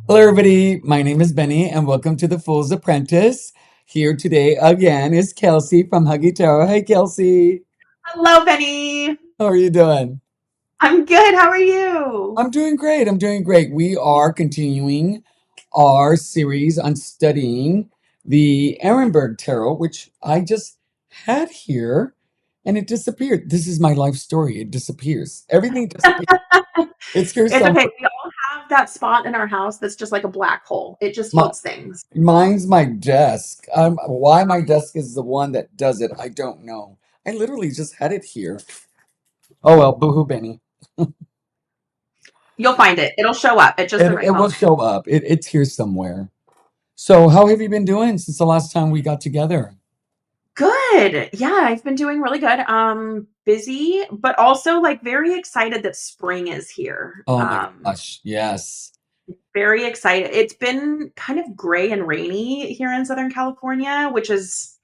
Hello, everybody. My name is Benny, and welcome to the Fool's Apprentice. Here today again is Kelsey from Huggy Tarot. Hey, Kelsey. Hello, Benny. How are you doing? I'm good. How are you? I'm doing great. I'm doing great. We are continuing our series on studying the Erenburg Tarot, which I just had here, and it disappeared. This is my life story. It disappears. Everything disappears. It's here It's okay. somewhere. We all have that spot in our house that's just like a black hole. It just My, holds things. Mine's my desk. Why my desk is the one that does it, I don't know. I literally just had it here. Oh well, boohoo Benny. You'll find it. It'll show up at just the It right will moment. show up. It's here somewhere. So how have you been doing since the last time we got together? Good. Yeah, I've been doing really good. Busy, but also like very excited that spring is here. Oh my gosh, yes. Very excited. It's been kind of gray and rainy here in Southern California, which is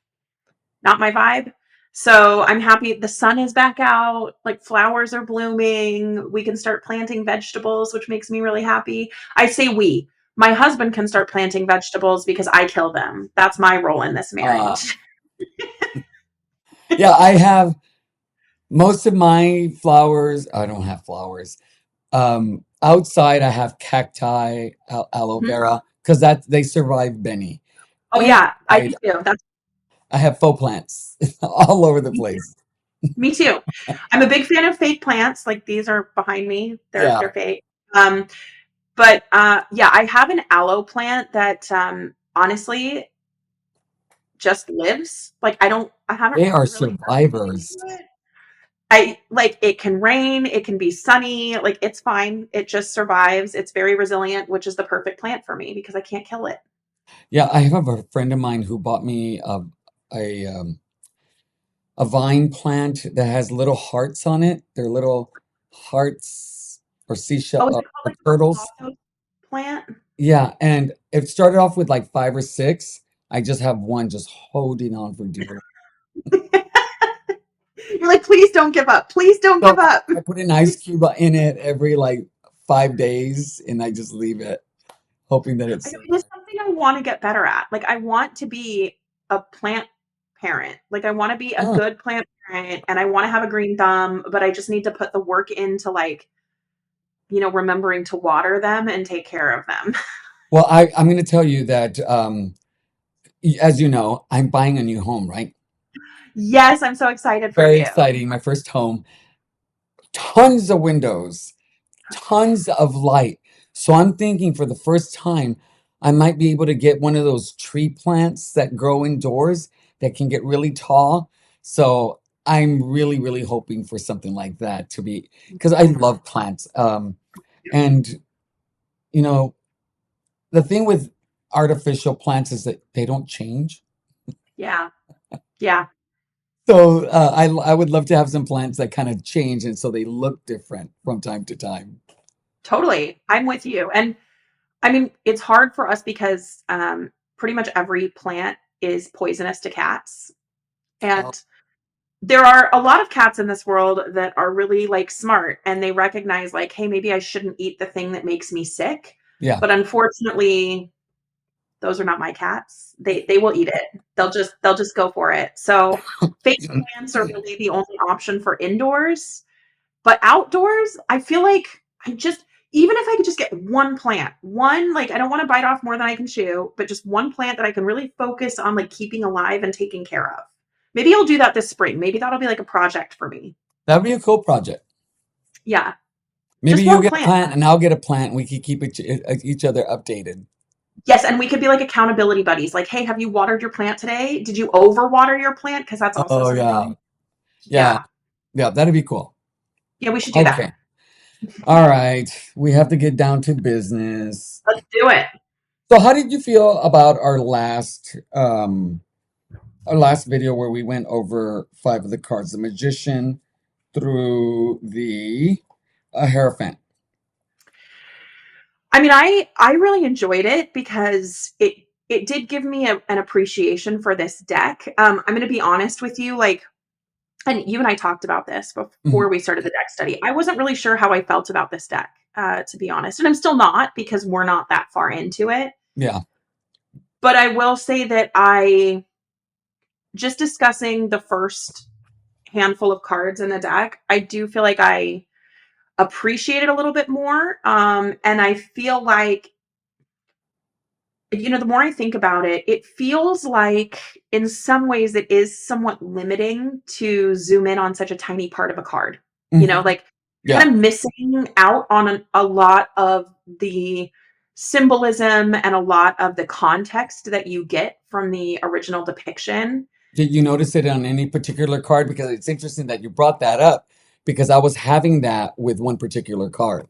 not my vibe. So I'm happy the sun is back out, like flowers are blooming. We can start planting vegetables, which makes me really happy. I say we. My husband can start planting vegetables because I kill them. That's my role in this Uh marriage. yeah, I have most of my flowers. I don't have flowers. Outside I have cacti, aloe Mhm. vera, because that they survive Benny. Oh yeah, I do Inside too. That's I have faux plants all over the me too. place. Me too. I'm a big fan of fake plants. Like these are behind me. They're Yeah, fake. Um, but yeah, I have an aloe plant that honestly just lives. Like I haven't they are really done anything survivors. to it. I like it can rain, it can be sunny, like it's fine. It just survives. It's very resilient, which is the perfect plant for me because I can't kill it. Yeah, I have a friend of mine who bought me a a vine plant that has little hearts on it. They're little hearts or seashell Oh, is it called or like turtles. a pothos plant? Yeah, and it started off with like five or six. I just have one just holding on for dear life. You're like, please don't give up. Please don't So give up. I put an ice cube in it every like 5 days, and I just leave it, hoping that it I know it is survives. something I want to get better at. Like I want to be a plant parent. Like I want to be a Oh, good plant parent and I want to have a green thumb, but I just need to put the work into like, remembering to water them and take care of them. well, I'm going to tell you that, as you know, I'm buying a new home, right? Yes, I'm so excited for Very you. exciting. My first home, tons of windows, tons of light. So I'm thinking for the first time, I might be able to get one of those tree plants that grow indoors that can get really tall. So I'm really, really hoping for something like that to be, because I love plants. And you know, the thing with artificial plants is that they don't change. Yeah. Yeah. So I would love to have some plants that kind of change and so they look different from time to time. Totally. I'm with you. And I mean, it's hard for us because pretty much every plant is poisonous to cats. Oh, And there are a lot of cats in this world that are really like smart and they recognize like, hey, maybe I shouldn't eat the thing that makes me sick. yeah. But unfortunately, those are not my cats. They will eat it. They'll just go for it. So fake plants are really the only option for indoors. But outdoors, I feel like I just even if I could just get one plant, one like I don't want to bite off more than I can chew, but just one plant that I can really focus on like keeping alive and taking care of. Maybe I'll do that this spring. Maybe that'll be like a project for me. That'd be a cool project. Yeah, Maybe just you one get a plant. plant and I'll get a plant and we could keep each other updated. Yes, and we could be like accountability buddies. Like, hey, have you watered your plant today? Did you overwater your plant? Because that's also Oh yeah. something. Yeah. Yeah, Yeah, that'd be cool. yeah, we should do that. Okay. All right. We have to get down to business. Let's do it. So how did you feel about our last video where we went over five of the cards, the magician through the Hierophant? I mean, I really enjoyed it because it did give me an appreciation for this deck. I'm going to be honest with you, like, and you and I talked about this Mhm. before we started the deck study. I wasn't really sure how I felt about this deck. to be honest. And I'm still not because we're not that far into it. Yeah. But I will say that I just discussing the first handful of cards in the deck, I do feel like I appreciate it a little bit more. And I feel like, the more I think about it, it feels like in some ways it is somewhat limiting to zoom in on such a tiny part of a card. Hmm. Like Yeah. kind of missing out on a lot of the symbolism and a lot of the context that you get from the original depiction. Did you notice it on any particular card? Because it's interesting that you brought that up because I was having that with one particular card.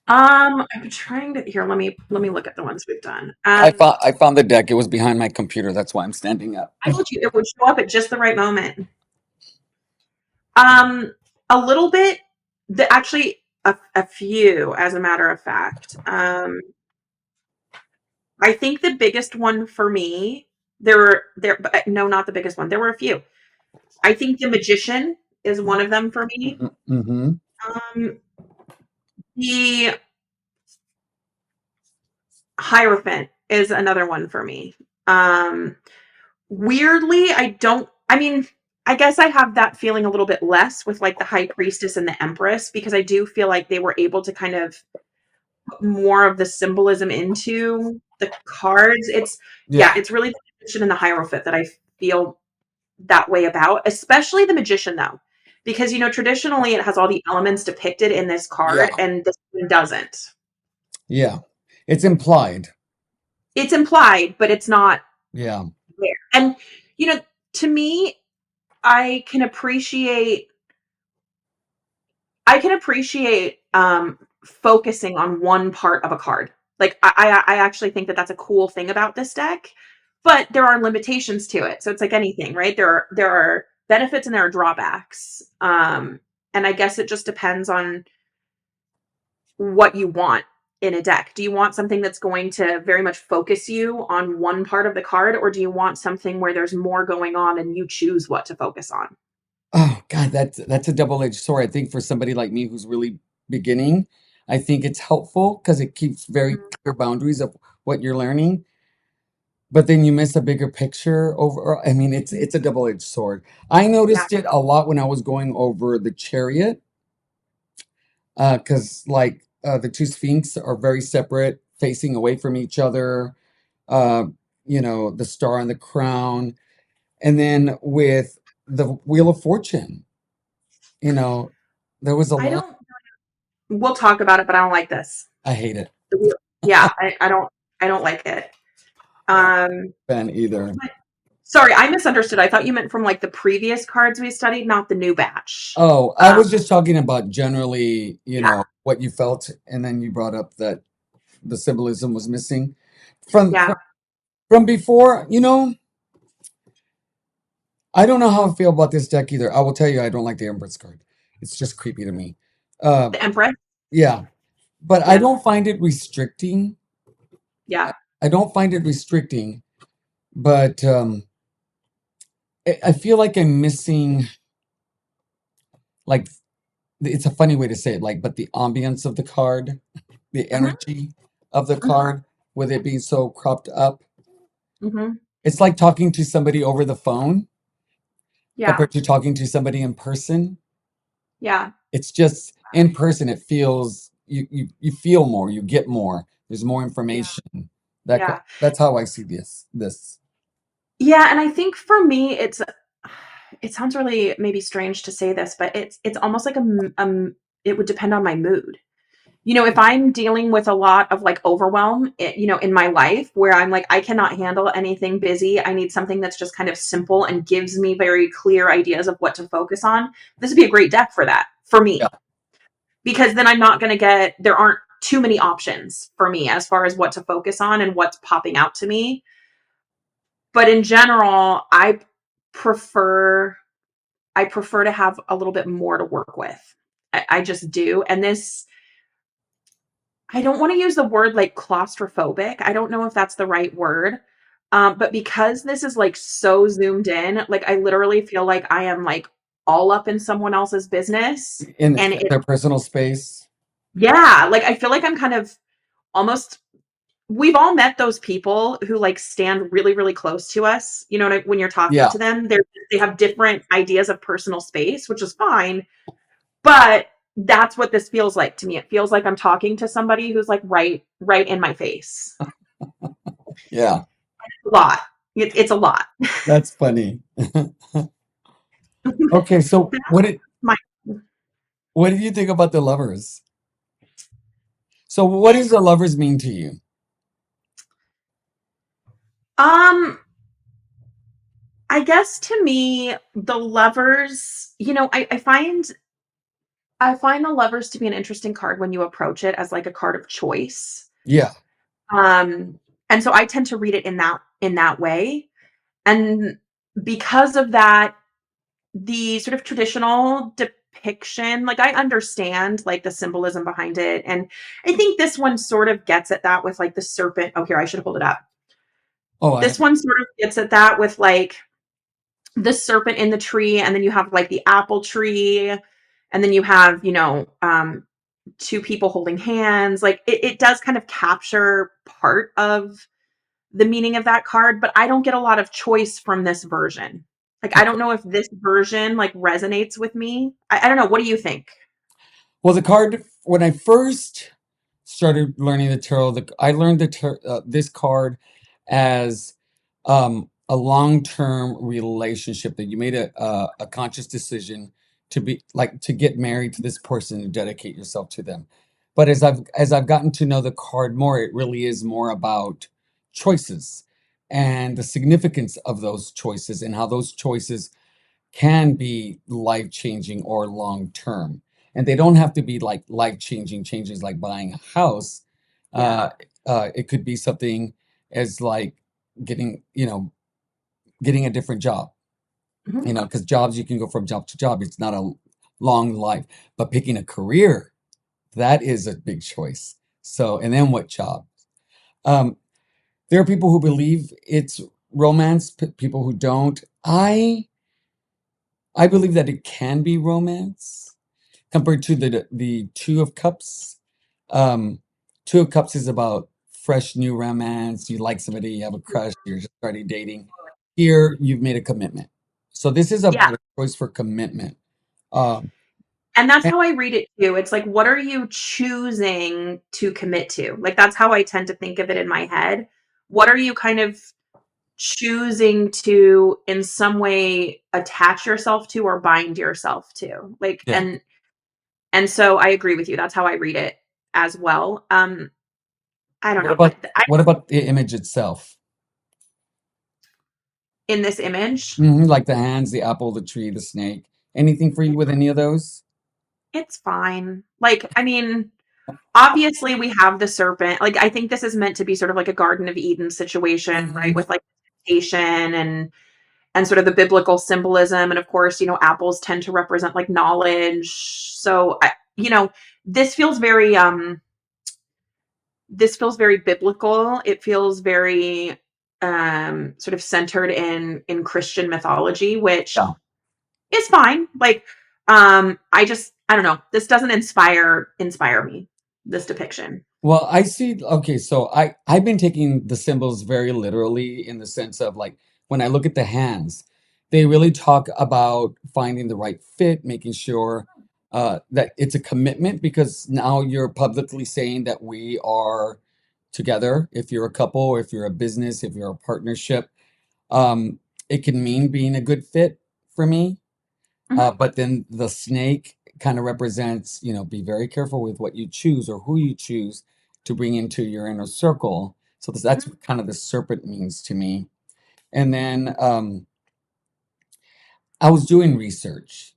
I'm trying to here. Let me look at the ones we've done. I found the deck. It was behind my computer. That's why I'm standing up. I told you it would show up at just the right moment. Um, a little bit. Actually, a few, as a matter of fact. I think the biggest one for me, but no, not the biggest one. There were a few. I think the magician is one of them for me. Mm-hmm. Um, the hierophant is another one for me. Um, Weirdly, I mean, I guess I have that feeling a little bit less with like the high priestess and the empress because I do feel like they were able to kind of put more of the symbolism into the cards. Yeah. It's really the magician and the hierophant that I feel that way about, especially the magician though. Because traditionally it has all the elements depicted in this Yeah. card and this one doesn't. Yeah. It's implied. It's implied, but it's not Yeah. there. And you know, to me, I can appreciate focusing on one part of a card. Like I actually think that that's a cool thing about this deck, but there are limitations to it. So it's like anything, right? There are benefits and there are drawbacks. And I guess it just depends on what you want in a deck. Do you want something that's going to very much focus you on one part of the card, or do you want something where there's more going on and you choose what to focus on? Oh God, that's a double-edged sword. I think for somebody like me who's really beginning, I think it's helpful because it keeps very Mhm. clear boundaries of what you're learning. But then you miss a bigger picture over. I mean, it's a double-edged sword. I Yeah. noticed it a lot when I was going over the chariot, because the two sphinx are very separate, facing away from each other. Uh, the star and the crown, and then with the Wheel of Fortune, you know, there was a I lot. don't We'll talk about it, but I don't like this. I hate it. Yeah, I don't like it. Yeah, Um, fan either. Sorry, I misunderstood. I thought you meant from like the previous cards we studied, not the new batch. Oh, I Um, was just talking about generally, yeah, what you felt, and then you brought up that the symbolism was missing from yeah. from, from before. I don't know how I feel about this deck either. I will tell you, I don't like the Empress card. It's just creepy to me. Uh, The Empress. yeah, but I Yeah, don't find it restricting. yeah. I don't find it restricting, but I feel like I'm missing, like, it's a funny way to say it, like, but the ambience of the card, the Hmm. energy of the Hmm. card, with it being so cropped up. Hmm. It's like talking to somebody over the phone Yeah, compared to talking to somebody in person. yeah, It's just in person, it feels you feel more, you get more. There's more yeah, information. yeah, That's how I see this. yeah. And I think for me, it sounds really maybe strange to say this, but it's almost like it would depend on my mood. If I'm dealing with a lot of like overwhelm, in my life where I'm like, I cannot handle anything busy. I need something that's just kind of simple and gives me very clear ideas of what to focus on. This would be a great deck for that for Yeah. me because then I'm not going to there aren't too many options for me as far as what to focus on and what's popping out to me. But in general, prefer, I prefer to have a little bit more to work with. I just do. And I don't want to use the word like claustrophobic. I don't know if that's the right word. But because this is like so zoomed in, like I literally feel like I am like all up in someone else's business. In And their personal space. Yeah, like I feel like I'm kind of almost we've all met those people who like stand really, really close to us. You know, when you're talking Yeah. to them, they have different ideas of personal space, which is fine. But that's what this feels like to me. It feels like I'm talking to somebody who's like right in my face. Yeah. A lot. It's a lot. That's funny. Okay, so That's my what did you think about the lovers? So what does the lovers mean to you? um I guess to me, the lovers, I find the lovers to be an interesting card when you approach it as like a card of choice. Yeah. Um, and so I tend to read it in that way. And because of that, the sort of traditional depiction, like I understand like the symbolism behind it. And I think this one sort of gets at that with like the serpent. Oh, here, I should hold it up. Oh, I This have. one sort of gets at that with like the serpent in the tree, and then you have like the apple tree, and then you have, two people holding hands. Like it does kind of capture part of the meaning of that card, but I don't get a lot of choice from this version. Like I don't know if this version like resonates with me. I don't know. What do you think? Well, the card when I first started learning the tarot, I learned this card as a long-term relationship that you made a conscious decision to be like to get married to this person and dedicate yourself to them. But as I've gotten to know the card more, it really is more about choices and the significance of those choices and how those choices can be life changing or long term. And they don't have to be like life changing changes like buying a house. Yeah. Uh, it could be something as like getting, getting a different job, Mhm. because jobs, you can go from job to job. It's not a long life, but picking a career, that is a big choice. So, and then what job? Um, there are people who believe it's romance, people who don't. I believe that it can be romance compared to the Two of Cups. Um, Two of Cups is about fresh new romance. You like somebody, you have a crush, you're just starting dating. Here, you've made a commitment. So this is Yeah. about a choice for commitment. Um, And that's and- how I read it too. It's like, what are you choosing to commit to? Like, that's how I tend to think of it in my head. What are you kind of choosing to, in some way, attach yourself to or bind yourself to? Like, yeah. and so I agree with you. That's how I read it as well. I don't What know. about what about the image itself? In this image, Like the hands, the apple, the tree, the snake. Anything for you with any of those? it's fine. Like, I mean, obviously we have the serpent. Like, I think this is meant to be sort of like a Garden of Eden situation, right? Mhm. With like temptation and sort of the biblical symbolism. And of course, apples tend to represent like knowledge. So this feels very this feels very biblical. It feels very sort of centered in Christian mythology, which Yeah. is fine. Like I don't know. This doesn't inspire me, this depiction. Well, I see. Okay, so I've been taking the symbols very literally in the sense of like when I look at the hands, they really talk about finding the right fit, making sure that it's a commitment because now you're publicly saying that we are together. If you're a couple, if you're a business, if you're a partnership, um, it can mean being a good fit for me. Mhm, But then the snake kind of represents, be very careful with what you choose or who you choose to bring into your inner circle. So that's mhm, what kind of the serpent means to me. And then I was doing research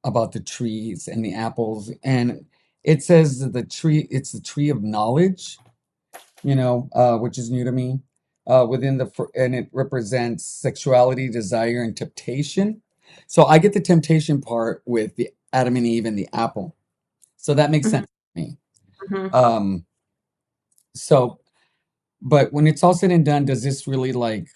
about the trees and the apples, and it says that it's the tree of knowledge, which is new to me. And it represents sexuality, desire, and temptation. So I get the temptation part with the Adam and Eve and the apple. So that makes mhm, sense to me. mhm. Um, so, but when it's all said and done, does this really like,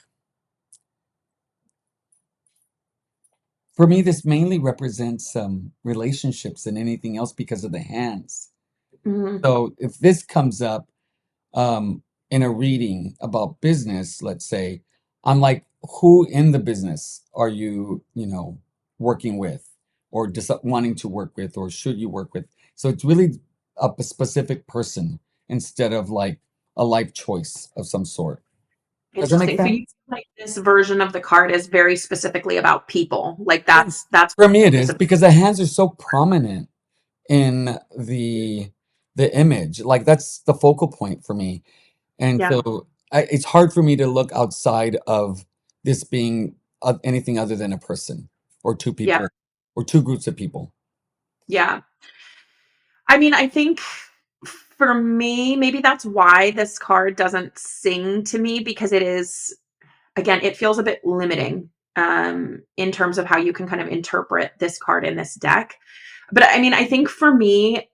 for me, this mainly represents relationships than anything else because of the hands. Mhm. So if this comes up in a reading about business, let's say, I'm like, who in the business are you, working with or just wanting to work with or should you work with? So it's really a specific person instead of like a life choice of some sort. Does that make Interesting. So you sense? feel like this version of the card is very specifically about people. Like that's For me, it focus is of because the hands are so prominent in the image. Like that's the focal point for me. And yeah, so it's hard for me to look outside of this being anything other than a person or two yeah, people or two groups of people. yeah. I mean, I think for me, maybe that's why this card doesn't sing to me because it is again, it feels a bit limiting in terms of how you can kind of interpret this card in this deck. But I mean, I think for me,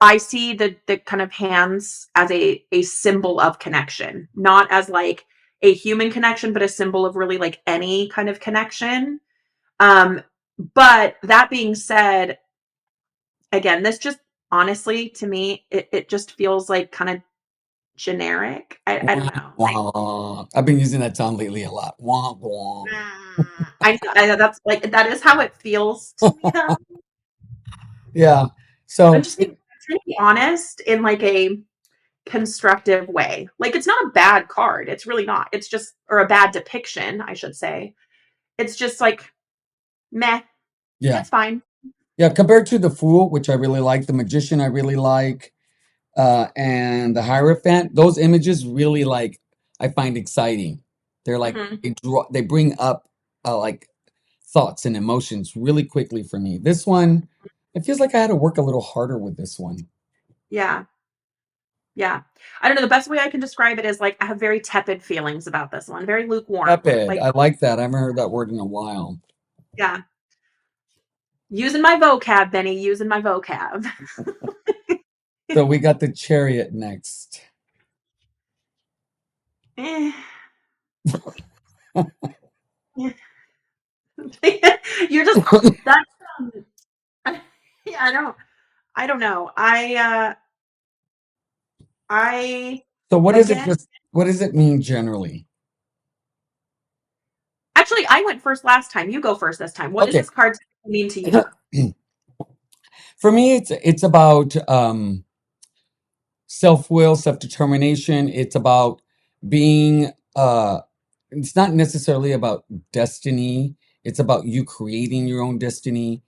I see the kind of hands as a symbol of connection, not as like a human connection, but a symbol of really like any kind of connection. Um, but that being said, again, this just honestly to me, it just feels like kind of generic. I don't Wah, know. Like wah. I've been using that sound lately a lot. Wah, wah. I know that's like that is how it feels to me though. Yeah. I'm So just being trying to be honest in like a constructive way. Like it's not a bad card. It's really not. It's just or a bad depiction, I should say. It's just like meh. yeah. It's fine. Yeah. Compared to the Fool, which I really like, the Magician, I really like, and the Hierophant, those images really like I find exciting. They're like Hmm. they bring up like thoughts and emotions really quickly for me. This one, it feels like I had to work a little harder with this one. Yeah. Yeah. I don't know. The best way I can describe it is like I have very tepid feelings about this one, very lukewarm. Tepid. Like, I like that. I haven't heard that word in a while. yeah, using my vocab, Benny, using my vocab. So we got the Chariot next. Eh, You're just that's um, yeah, I don't know. I So what does it again just what does it mean generally? actually I went first last time. You go first this time. What does Okay. this card mean to you? For me, it's about self-will, self-determination. It's about being it's not necessarily about destiny. It's about you creating your own destiny.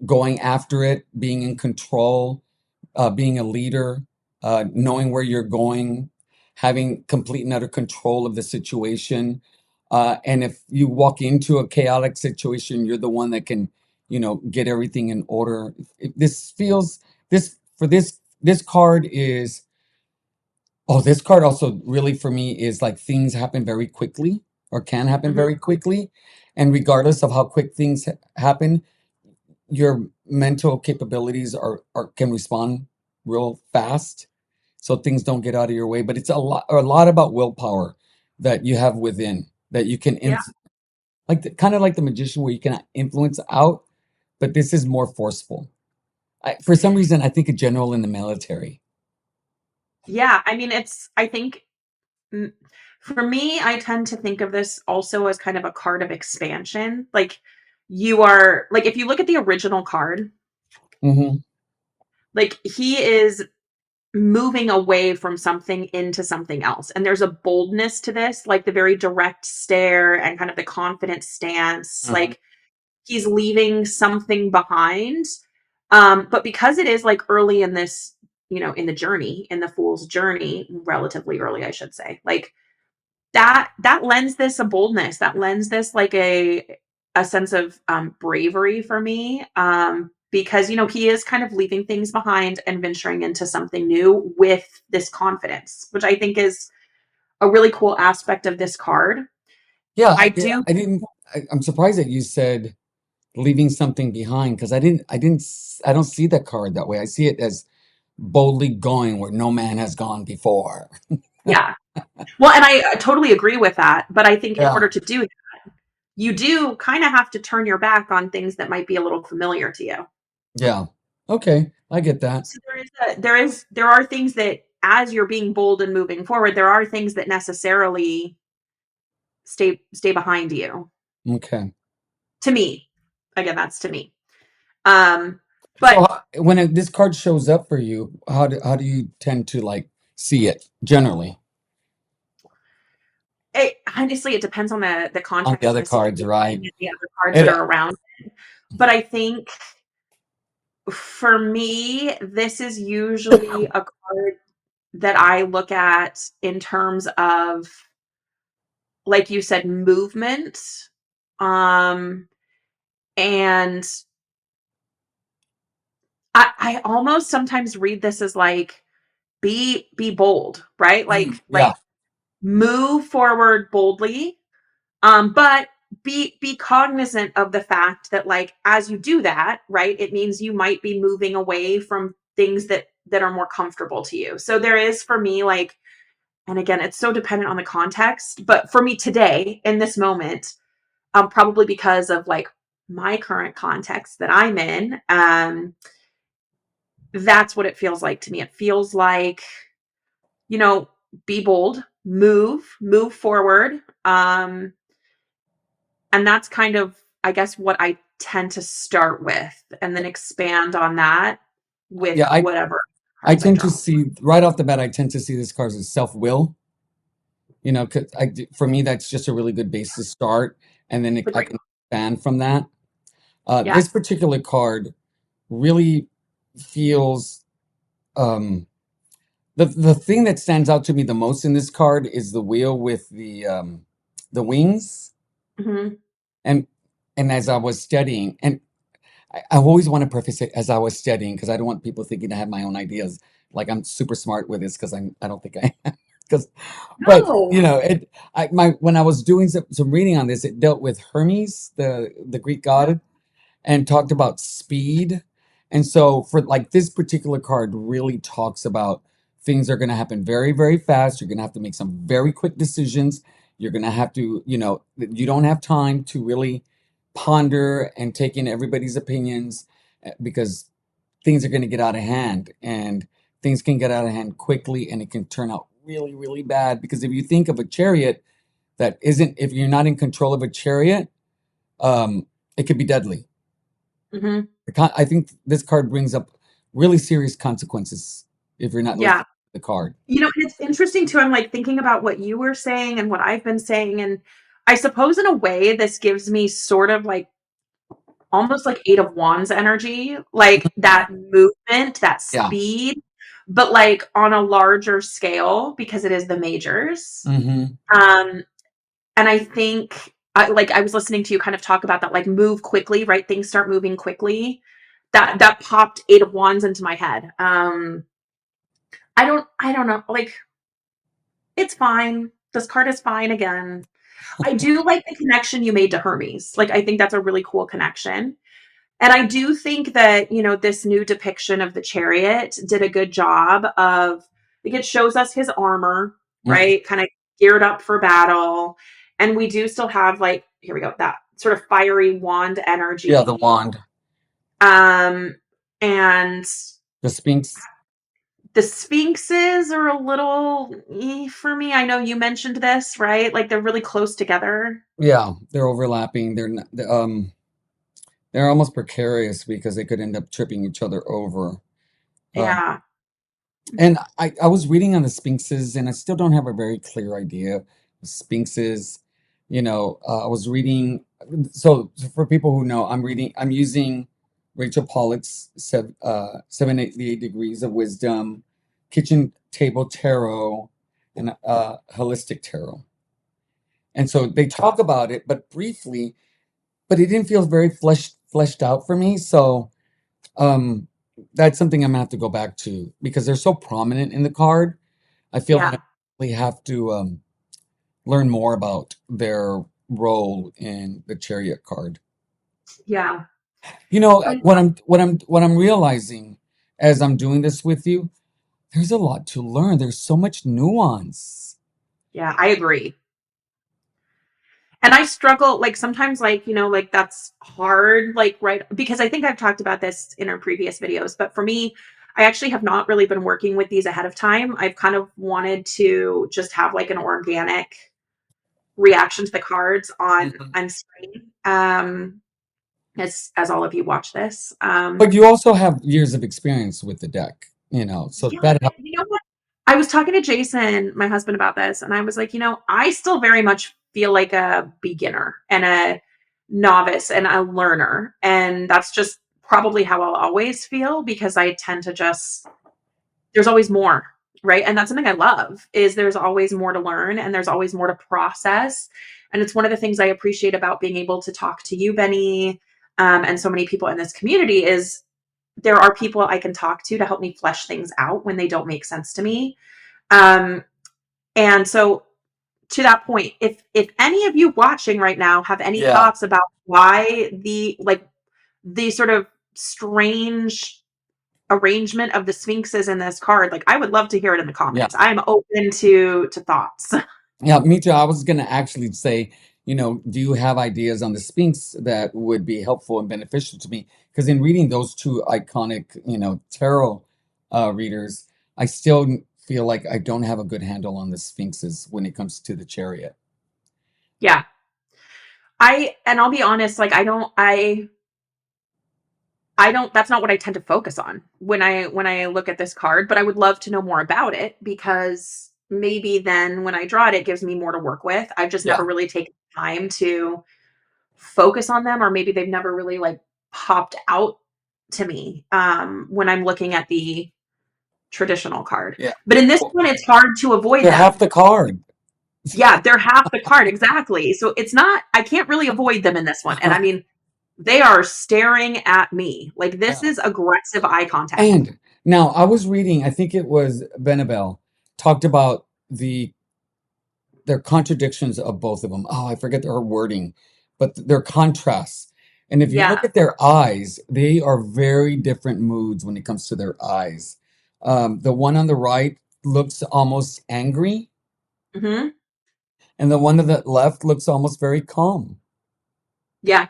Going after it, being in control, being a leader, knowing where you're going, having complete and utter control of the situation. And if you walk into a chaotic situation, you're the one that can, get everything in order. This feels this card is. Oh, this card also really for me is like things happen very quickly or can happen Mhm. very quickly, and regardless of how quick things happen, your mental capabilities are can respond real fast, so things don't get out of your way. But it's a lot about willpower that you have within that you can Yeah. like kind of like the magician where you can influence out, but this is more forceful. For some reason, I think a general in the military. Yeah, I mean I think mm, for me I tend to think of this also as kind of a card of expansion. Like you are like if you look at the original card, Hmm. like he is moving away from something into something else. And there's a boldness to this, like the very direct stare and kind of the confident stance. Uh-huh. Like he's leaving something behind. But because it is like early in this, in the journey, in the fool's journey, relatively early, I should say, like that lends this a boldness, that lends this like a sense of bravery for me. Because he is kind of leaving things behind and venturing into something new with this confidence, which I think is a really cool aspect of this card. Yeah, I do. I didn't. I'm surprised that you said leaving something behind because I don't see that card that way. I see it as boldly going where no man has gone before. Yeah. Well, and I totally agree with that. But I think in Yeah, order to do that, you do kind of have to turn your back on things that might be a little familiar to you. yeah. Okay, I get that. So there are things that as you're being bold and moving forward, there are things that necessarily stay behind you. Okay. To me, again, that's to me. Um, but So when this card shows up for you, how do you tend to like see it generally honestly, it depends on the on the context and other the cards, situation right? and the other cards that It, are around. But I think for me, this is usually a card that I look at in terms of, like you said, movement. Um, and I almost sometimes read this as like be bold, right? yeah, Like move forward boldly. But be cognizant of the fact that like as you do that, right, it means you might be moving away from things that are more comfortable to you. So there is for me like, and again, it's so dependent on the context, but for me today in this moment, probably because of like my current context that I'm in, that's what it feels like to me. It feels like, you know, be bold, move forward. And that's kind of, I guess, what I tend to start with and then expand on that with yeah. whatever I cards I tend to draw. see right off the bat. I tend to see this card as self will. You know, 'cause for me, that's just a really good base to start, and then It's a I great can expand from that. Yeah. This particular card really feels um, the thing that stands out to me the most in this card is the wheel with the wings, Mhm. and as I was studying, and I always want to preface it as I was studying because I don't want people thinking I have my own ideas, like I'm super smart with this because I don't think I am. Because, but No. you know, when I was doing some reading on this, it dealt with Hermes, the Greek Yeah. god, and talked about speed. And so for like this particular card really talks about things are going to happen very, very fast. You're going to have to make some very quick decisions. You're going to have to, you don't have time to really ponder and take in everybody's opinions because things are going to get out of hand and things can get out of hand quickly and it can turn out really, really bad. Because if you think of a chariot if you're not in control of a chariot, it could be deadly. Mhm. I think this card brings up really serious consequences if you're not listening Yeah. to the card. And it's interesting too. I'm like thinking about what you were saying and what I've been saying. And I suppose in a way, this gives me sort of like almost like Eight of Wands energy, like that movement, that Yeah. speed, but like on a larger scale because it is the majors. Hmm. Um, and I think like I was listening to you kind of talk about that, like move quickly, right? Things start moving quickly. That popped Eight of Wands into my head. I don't know. Like it's fine. This card is fine again. I do like the connection you made to Hermes. Like I think that's a really cool connection. And I do think that, this new depiction of the chariot did a good job of like it shows us his armor, Hmm. right? Kind of geared up for battle. And we do still have like, here we go, that sort of fiery wand Yeah, the energy. wand, Um, and the Sphinx. the sphinxes are a little for me. I know you mentioned this, right? Like they're really close together. Yeah, they're overlapping. They're almost precarious because they could end up tripping each other over. Um, Yeah. and I was reading on the Sphinxes, and I still don't have a very clear idea of Sphinxes. I was reading. So for people who know, I'm using Rachel Pollitt's 788 Degrees of Wisdom, Kitchen Table Tarot, and Holistic Tarot. And so they talk about it, but briefly, but it didn't feel very fleshed out for me. So um, that's something I'm gonna have to go back to because they're so prominent in the card. I feel that Yeah. I really have to learn more about their role in the Chariot card. Yeah. Um, What I'm realizing as I'm doing this with you, there's a lot to learn. There's so much nuance. yeah, I agree. And I struggle, like sometimes, like, like that's hard, like, right. Because I think I've talked about this in our previous videos, but for me, I actually have not really been working with these ahead of time. I've kind of wanted to just have like an organic reaction to the cards Mhm. on screen. As all of you watch this. But you also have years of experience with the deck, so Yeah, that and helps. you know what? I was talking to Jason, my husband, about this, and I was like, I still very much feel like a beginner and a novice and a learner. And that's just probably how I'll always feel because I tend to just, there's always more, right? And that's something I love is there's always more to learn and there's always more to process. And it's one of the things I appreciate about being able to talk to you, Benny, and so many people in this community is there are people I can talk to help me flesh things out when they don't make sense to me. Um, and so to that point, if any of you watching right now have any Yeah, thoughts about why the sort of strange arrangement of the sphinxes in this card, like I would love to hear it in the yeah, comments. I'm open to thoughts. yeah. Me too. I was gonna actually say, do you have ideas on the Sphinx that would be helpful and beneficial to me? Because in reading those two iconic, tarot readers, I still feel like I don't have a good handle on the Sphinxes when it comes to the Chariot. Yeah. And I'll be honest, like I don't that's not what I tend to focus on when I look at this card, but I would love to know more about it because maybe then when I draw it, it gives me more to work with. I've just Yeah. never really taken time to focus on them, or maybe they've never really like popped out to me when I'm looking at the traditional card. Yeah. But in this Well, one, it's hard to avoid they're half them. the card. Yeah, they're half the card exactly. So it's not I can't really avoid them in this one. And I mean, they are staring at me. Like this Yeah. is aggressive eye contact. And now I was reading, I think it was Benabel talked about their contradictions of both of them. Oh, I forget their wording, but their contrasts. And if you look Yeah. at their eyes, they are very different moods when it comes to their eyes. The one on the right looks almost angry, Hmm. and the one on the left looks almost very calm. Yeah.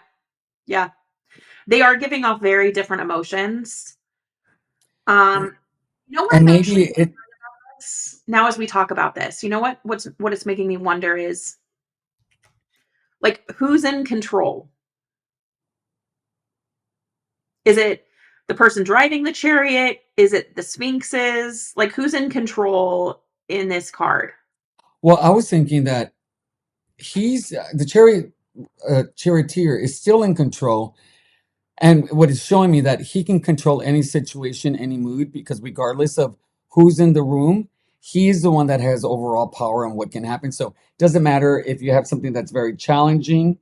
Yeah. They are giving off very different emotions. Um, you know what And I'm maybe actually it, now as we talk about this, you know what it's making me wonder is like who's in control? Is it the person driving the chariot? Is it the sphinxes? Like who's in control in this card? well, I was thinking that he's the charioteer is still in control. And what is showing me that he can control any situation, any mood, because regardless of who's in the room, he's the one that has overall power on what can happen. So it doesn't matter if you have something that's very challenging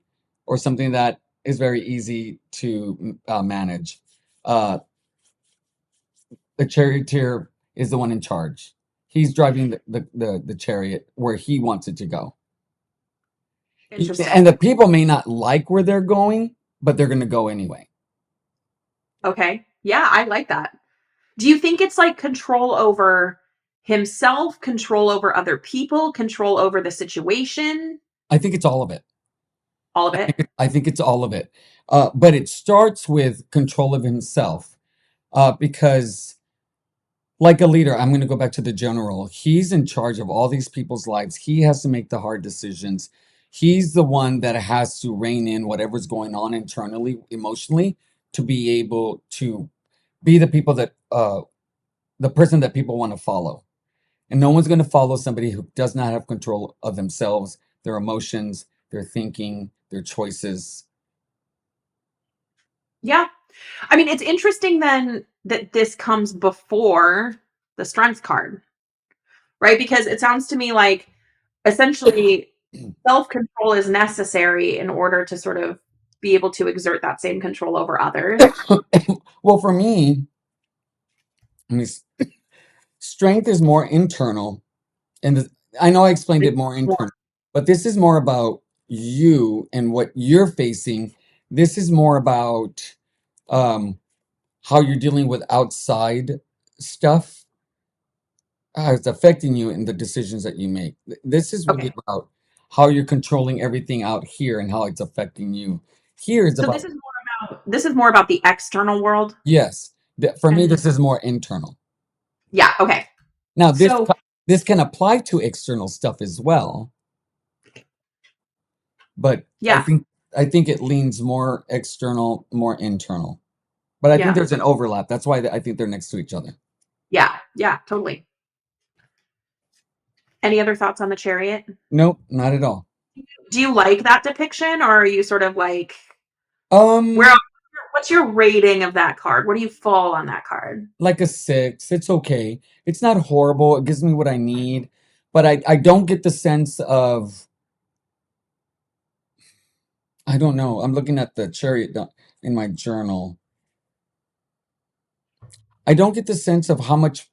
or something that is very easy to manage. Uh, the charioteer is the one in charge. He's driving the chariot where he wants it to go. Interesting. And the people may not like where they're going, but they're going to go anyway. Okay. Yeah, I like that. Do you think it's like control over himself, control over other people, control over the situation, I think it's all of it. all of it? I think it's all of it. But it starts with control of himself, because, like a leader, I'm going to go back to the general. He's in charge of all these people's lives. He has to make the hard decisions. He's the one that has to rein in whatever's going on internally, emotionally, to be able to be the person that people want to follow. And no one's going to follow somebody who does not have control of themselves, their emotions, their thinking, their choices. Yeah. I mean, it's interesting then that this comes before the strength card, right? Because it sounds to me like essentially self-control is necessary in order to sort of be able to exert that same control over others. Well, for me, I mean, strength is more internal, and I know I explained it more internal, but this is more about you and what you're facing. This is more about um, how you're dealing with outside stuff, how it's affecting you in the decisions that you make. This is really Okay. about. how you're controlling everything out here and how it's affecting you. Here is So about, this is more about the external world. yes, for me, And this is more internal. yeah, okay. Now, So this can apply to external stuff as well, but yeah, I think it leans more external, more internal. But I think yeah, there's an overlap. That's why I think they're next to each other. yeah, yeah, totally. Any other thoughts on the chariot? Nope, not at all. Do you like that depiction, or are you sort of like where? Um, What's your rating of that card? Where do you fall on that card? like a 6. It's okay. It's not horrible. It gives me what I need, but I don't get the sense of, I don't know. I'm looking at the chariot in my journal. I don't get the sense of how much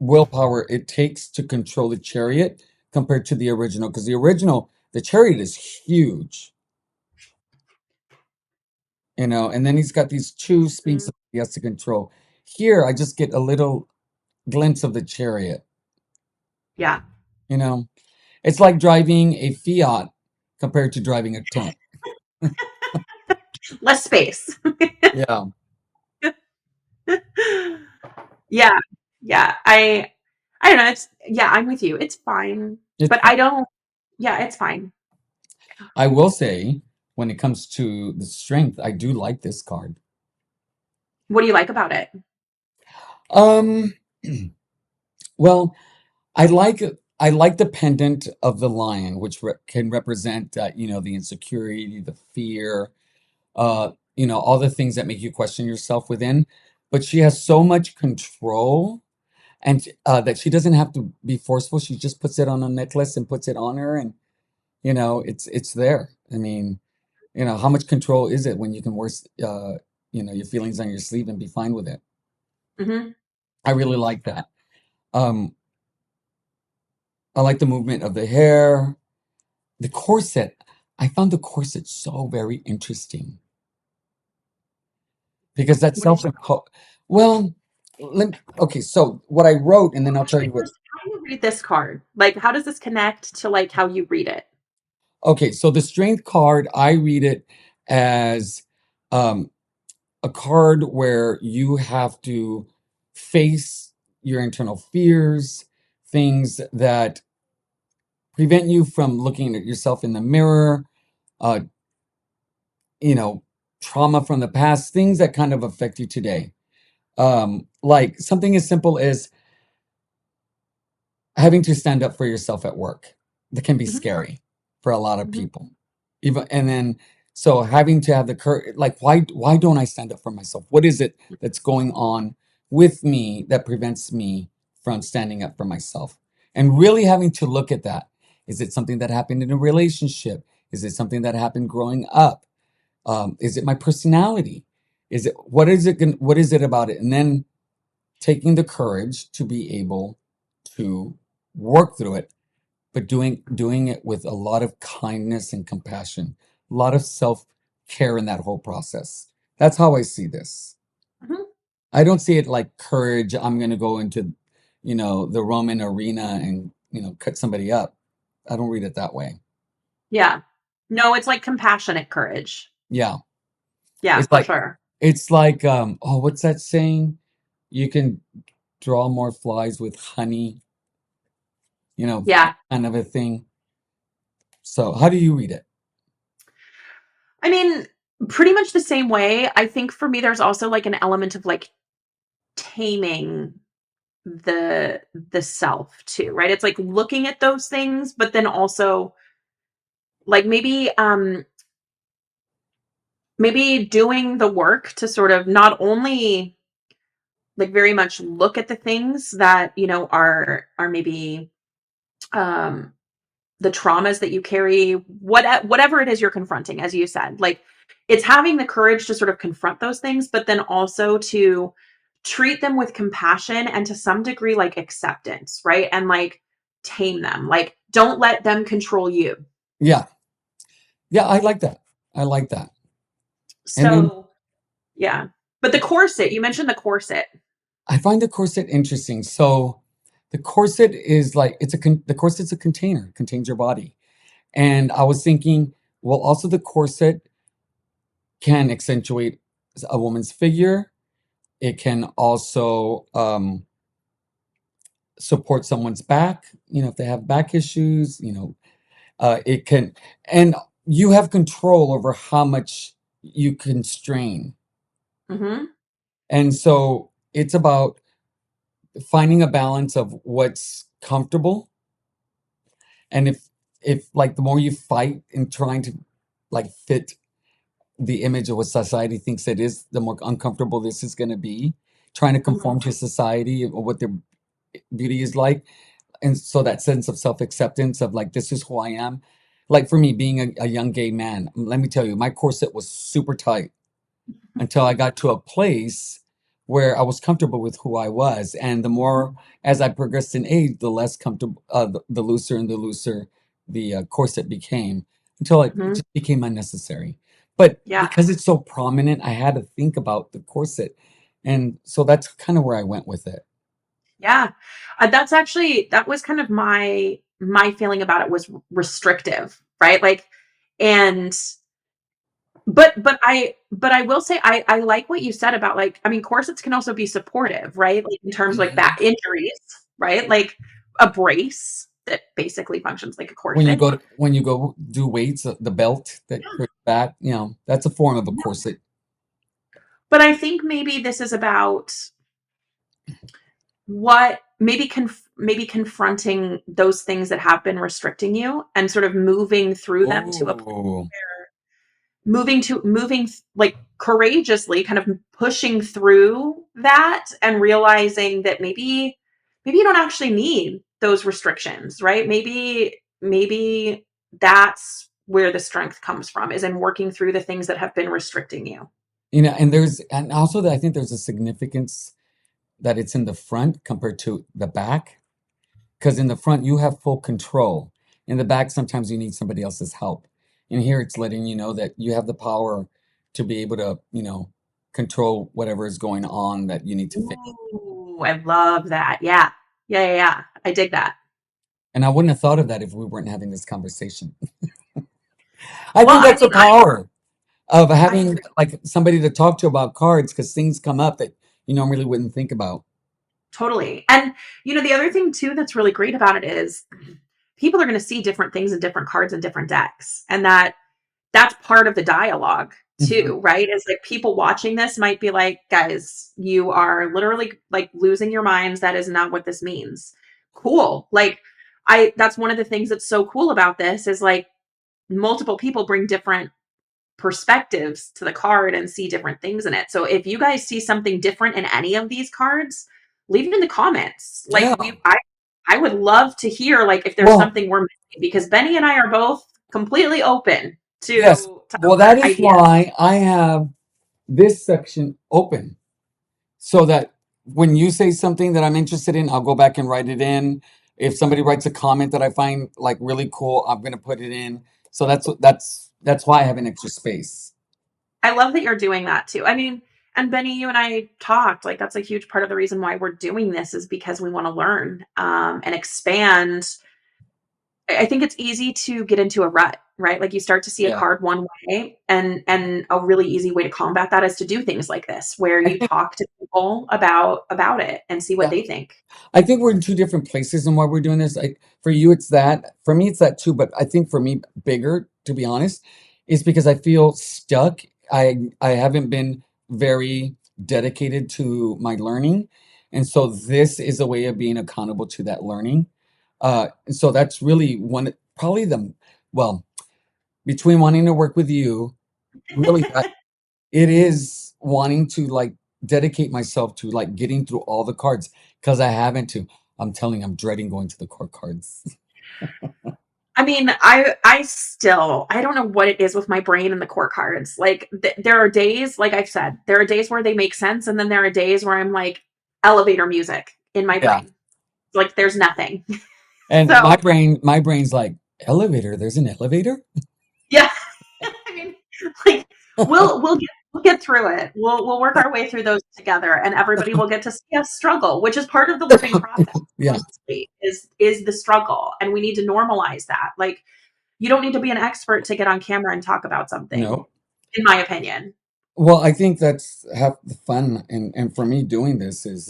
willpower it takes to control the chariot compared to the original, because the original, the chariot is huge, and then he's got these two speeds Mm, that he has to control. Here, I just get a little glimpse of the chariot, yeah, you know. It's like driving a Fiat compared to driving a tank. less space. Yeah. Yeah, yeah. I don't know. It's yeah. I'm with you. It's fine, It's but I don't. Yeah, it's fine. I will say, when it comes to the strength, I do like this card. What do you like about it? Um, well, I like I like the pendant of the lion, which can represent the insecurity, the fear, all the things that make you question yourself within. But she has so much control, and that she doesn't have to be forceful. She just puts it on a necklace and puts it on her, and it's there. I mean, how much control is it when you can wear your feelings on your sleeve and be fine with it? Hmm. I really like that. Um, I like the movement of the hair. The corset, I found the corset so very interesting because that's What did self-imposed. Well, okay, so what I wrote, and then I'll tell actually you what. first? How do you read this card? Like, how does this connect to like how you read it? Okay, so the strength card, I read it as um, a card where you have to face your internal fears, things that prevent you from looking at yourself in the mirror, uh, you know, trauma from the past, things that kind of affect you today. Like something as simple as having to stand up for yourself at work. That can be Hmm. scary for a lot of Hmm. people. Even and then so having to have the courage, like why don't I stand up for myself? What is it that's going on with me that prevents me from standing up for myself? And really having to look at that. Is it something that happened in a relationship? Is it something that happened growing up? Is it my personality? What is it about it? And then taking the courage to be able to work through it, but doing it with a lot of kindness and compassion, a lot of self-care in that whole process. That's how I see this. Hmm. I don't see it like courage. I'm going to go into, the Roman arena and, cut somebody up. I don't read it that way. Yeah. No, it's like compassionate courage. Yeah. Yeah, It's for like, sure. oh, what's that saying? You can draw more flies with honey, Yeah. kind of a thing. So, how do you read it? I mean, pretty much the same way. I think for me, there's also like an element of like taming the self too, right? It's like looking at those things, but then also like maybe doing the work to sort of not only like very much look at the things that, are maybe um the traumas that you carry, whatever it is you're confronting, as you said, like it's having the courage to sort of confront those things, but then also to treat them with compassion and to some degree like acceptance, right? And like tame them. Like don't let them control you. Yeah. Yeah, I like that. I like that. And then So, yeah. But the corset, you mentioned the corset. I find the corset interesting. So the corset is like the corset's a container, contains your body. And I was thinking, well, also the corset can accentuate a woman's figure. It can also support someone's back, if they have back issues, it can, and you have control over how much you can strain. Hmm. And so it's about finding a balance of what's comfortable. And if like the more you fight in trying to like fit the image of what society thinks it is, the more uncomfortable this is going to be. Trying to Hmm. conform to society or what their beauty is like. And so that sense of self-acceptance of like, this is who I am. Like for me, being a young gay man, let me tell you, my corset was super tight until I got to a place where I was comfortable with who I was. And the more as I progressed in age, the less comfortable, the looser and the looser the corset became until it Hmm. just became unnecessary. But Yeah. because it's so prominent, I had to think about the corset. And so that's kind of where I went with it. Yeah. That was kind of my feeling about it was restrictive, right? Like, and but I will say I like what you said about like, I mean, corsets can also be supportive, right? Like in terms of like Mhm. back injuries, right? Like a brace that basically functions like a corset. When you go do weights, the belt that for back, that's a form of a corset. But I think maybe this is about what maybe confronting those things that have been restricting you and sort of moving through them to a Oh, moving like courageously kind of pushing through that and realizing that maybe you don't actually need those restrictions, right? Maybe that's where the strength comes from, is in working through the things that have been restricting you. and also that I think there's a significance that it's in the front compared to the back. Because in the front, you have full control. In the back, sometimes you need somebody else's help. And here it's letting you know that you have the power to be able to, control whatever is going on that you need to fix. Ooh, I love that. Yeah. Yeah, yeah, yeah. I dig that. And I wouldn't have thought of that if we weren't having this conversation. I Well, think I that's the mean, power of I having agree. like somebody to talk to about cards because things come up that you normally wouldn't think about. Totally. And the other thing too that's really great about it is people are going to see different things in different cards and different decks. And that's part of the dialogue Mhm. too, right? Is like people watching this might be like, guys, you are literally like losing your minds. That is not what this means. Cool. Like that's one of the things that's so cool about this is like multiple people bring different perspectives to the card and see different things in it. So if you guys see something different in any of these cards, leave it in the comments. Like Yeah. I would love to hear like if there's Well, something we're missing, because Benny and I are both completely open yes. to Well, that other is ideas. why I have this section open so that when you say something that I'm interested in, I'll go back and write it in. If somebody writes a comment that I find like really cool, I'm gonna put it in. So that's why I have an extra space. I love that you're doing that too. I mean, and Benny, you and I talked, like that's a huge part of the reason why we're doing this is because we want to learn and expand. I think it's easy to get into a rut, right? Like you start to see a Yeah. card one way, and a really easy way to combat that is to do things like this, where I you think talk to people about it and see what yeah. they think. I think we're in two different places in why we're doing this. For you, it's that. For me, it's that too. But I think for me, bigger, to be honest, is because I feel stuck. I haven't been very dedicated to my learning, and so this is a way of being accountable to that learning. And so that's really probably well, between wanting to work with you, really that it is wanting to like dedicate myself to like getting through all the cards because I haven't to. I'm telling you, I'm dreading going to the court cards. I mean, I don't know what it is with my brain and the court cards. Like there are days, like I've said, there are days where they make sense, and then there are days where I'm like elevator music in my Yeah. brain. Like there's nothing. And So my brain's like, elevator, there's an elevator? yeah, I mean, like we'll get through it. We'll work our way through those together, and everybody will get to see us struggle, which is part of the learning process. Yeah. Honestly, is the struggle, and we need to normalize that. Like You don't need to be an expert to get on camera and talk about something, No. in my opinion. Well, I think that's half the fun, and for me doing this is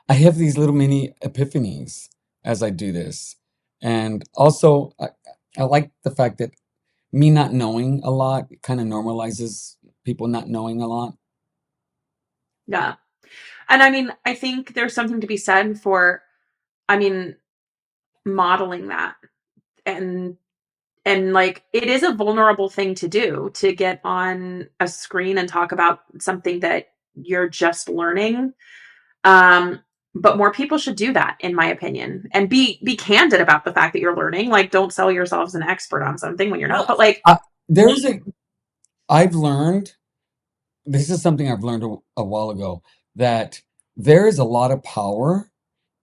I have these little mini epiphanies as I do this, and also I like the fact that me not knowing a lot kind of normalizes people not knowing a lot. Yeah. And I mean, I think there's something to be said for, I mean, modeling that and like it is a vulnerable thing to do to get on a screen and talk about something that you're just learning. Um, but more people should do that, in my opinion, and be candid about the fact that you're learning. Like, don't sell yourself as an expert on something when you're not. Well, But like, there's a I've learned this is something I've learned a while ago that there is a lot of power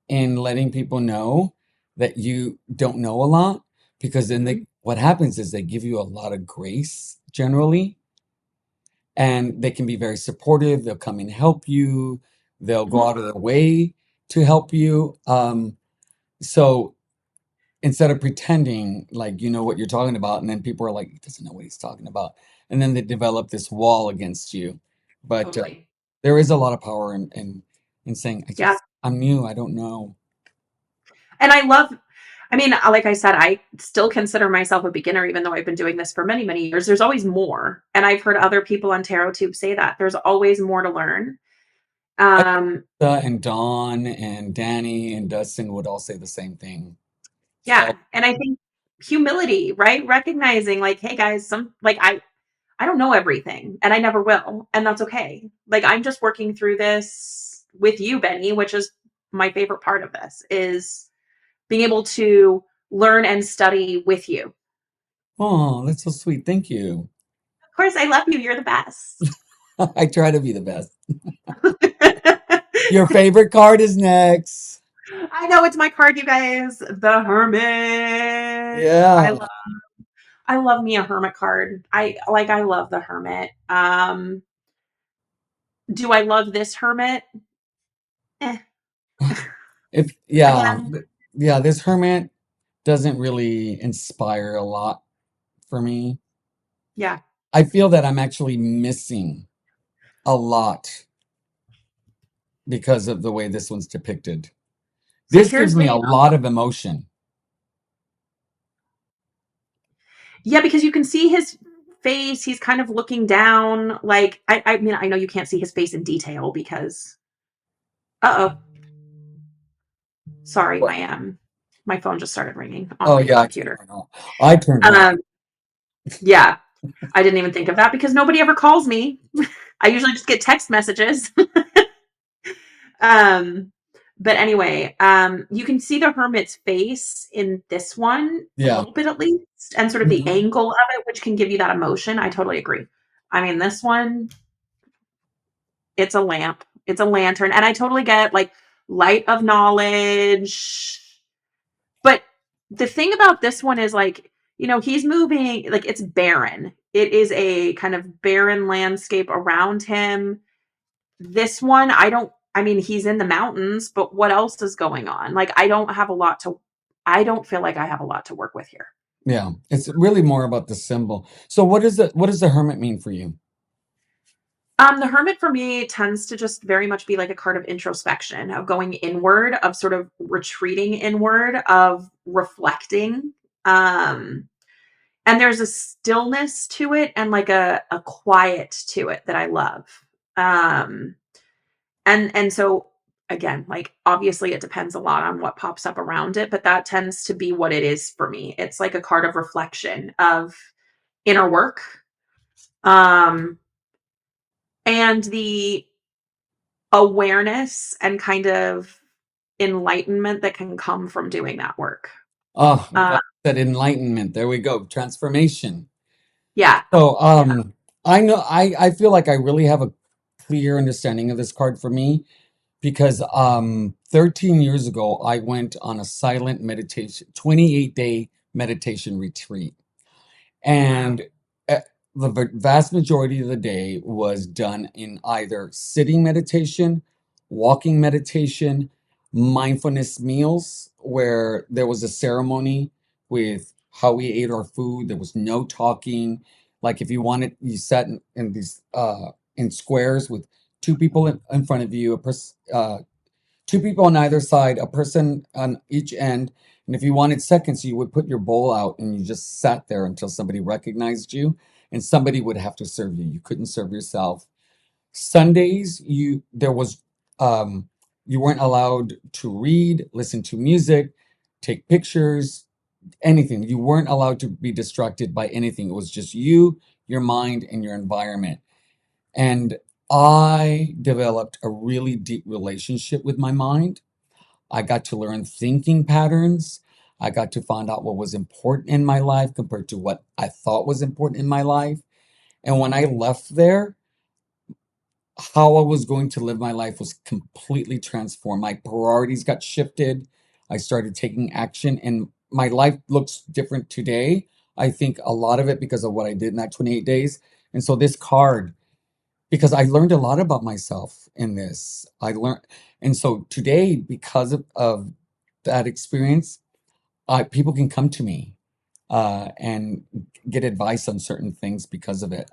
in letting people know that you don't know a lot because then mhm, what happens is they give you a lot of grace generally and they can be very supportive. They'll come and help you. They'll go mhm, out of their way to help you. So instead of pretending like you know what you're talking about, and then people are like, he doesn't know what he's talking about, and then they develop this wall against you. But totally, there is a lot of power in saying, yeah. I'm new, I don't know. And I love, I mean, like I said, I still consider myself a beginner, even though I've been doing this for many, many years. There's always more. And I've heard other people on TarotTube say that there's always more to learn. Um, And Dawn and Danny and Dustin would all say the same thing. So, yeah. And I think humility, right? Recognizing like, hey guys, I don't know everything and I never will. And that's okay. Like I'm just working through this with you, Benny, which is my favorite part of this is being able to learn and study with you. oh, that's so sweet. Thank you. Of course, I love you. You're the best. I try to be the best. Your favorite card is next. I know it's my card, you guys. The Hermit. Yeah. I love me a Hermit card. I love the Hermit. Do I love this Hermit? Eh. If yeah, Again, yeah, this hermit doesn't really inspire a lot for me. yeah. I feel that I'm actually missing a lot because of the way this one's depicted. So This gives here's me a the lot of emotion. yeah, because you can see his face. He's kind of looking down. Like I mean, I know you can't see his face in detail because uh oh, sorry, What? my phone just started ringing on Oh my yeah, I turned computer. mine off. I turned mine. Um, yeah, I didn't even think of that because nobody ever calls me. I usually just get text messages. um, but anyway, you can see the hermit's face in this one a Yeah. little bit at least, and sort of the Mhm. angle of it, which can give you that emotion. I totally agree. I mean, this one, it's a lamp, it's a lantern, and I totally get like light of knowledge. But the thing about this one is like, he's moving, like it's barren. It is a kind of barren landscape around him. This one, I mean, he's in the mountains, but what else is going on? Like, I don't feel like I have a lot to work with here. Yeah. It's really more about the symbol. So what does the hermit mean for you? The hermit for me tends to just very much be like a card of introspection, of going inward, of sort of retreating inward, of reflecting. Um, and there's a stillness to it and like a quiet to it that I love. Um, and so again, like obviously it depends a lot on what pops up around it, but that tends to be what it is for me. It's like a card of reflection, of inner work, um, and the awareness and kind of enlightenment that can come from doing that work. Oh, Uh, like that enlightenment. There we go. Transformation. yeah, So, yeah, I know I feel like I really have a clear understanding of this card for me because 13 years ago I went on a silent meditation 28-day meditation retreat. wow, And the vast majority of the day was done in either sitting meditation, walking meditation, mindfulness meals, where there was a ceremony with how we ate our food. There was no talking. Like if you wanted, you sat in these in squares with two people in front of you, two people on either side, a person on each end. And if you wanted seconds, you would put your bowl out and you just sat there until somebody recognized you, and somebody would have to serve you. You couldn't serve yourself. Sundays, um you weren't allowed to read, listen to music, take pictures, anything. You weren't allowed to be distracted by anything. It was just you, your mind, and your environment. And I developed a really deep relationship with my mind. I got to learn thinking patterns. I got to find out what was important in my life compared to what I thought was important in my life. And when I left there, how I was going to live my life was completely transformed. My priorities got shifted. I started taking action, and my life looks different today. I think a lot of it because of what I did in that 28 days. And so this card, because I learned a lot about myself in this. I learned, and so today, because of that experience, people can come to me and get advice on certain things because of it.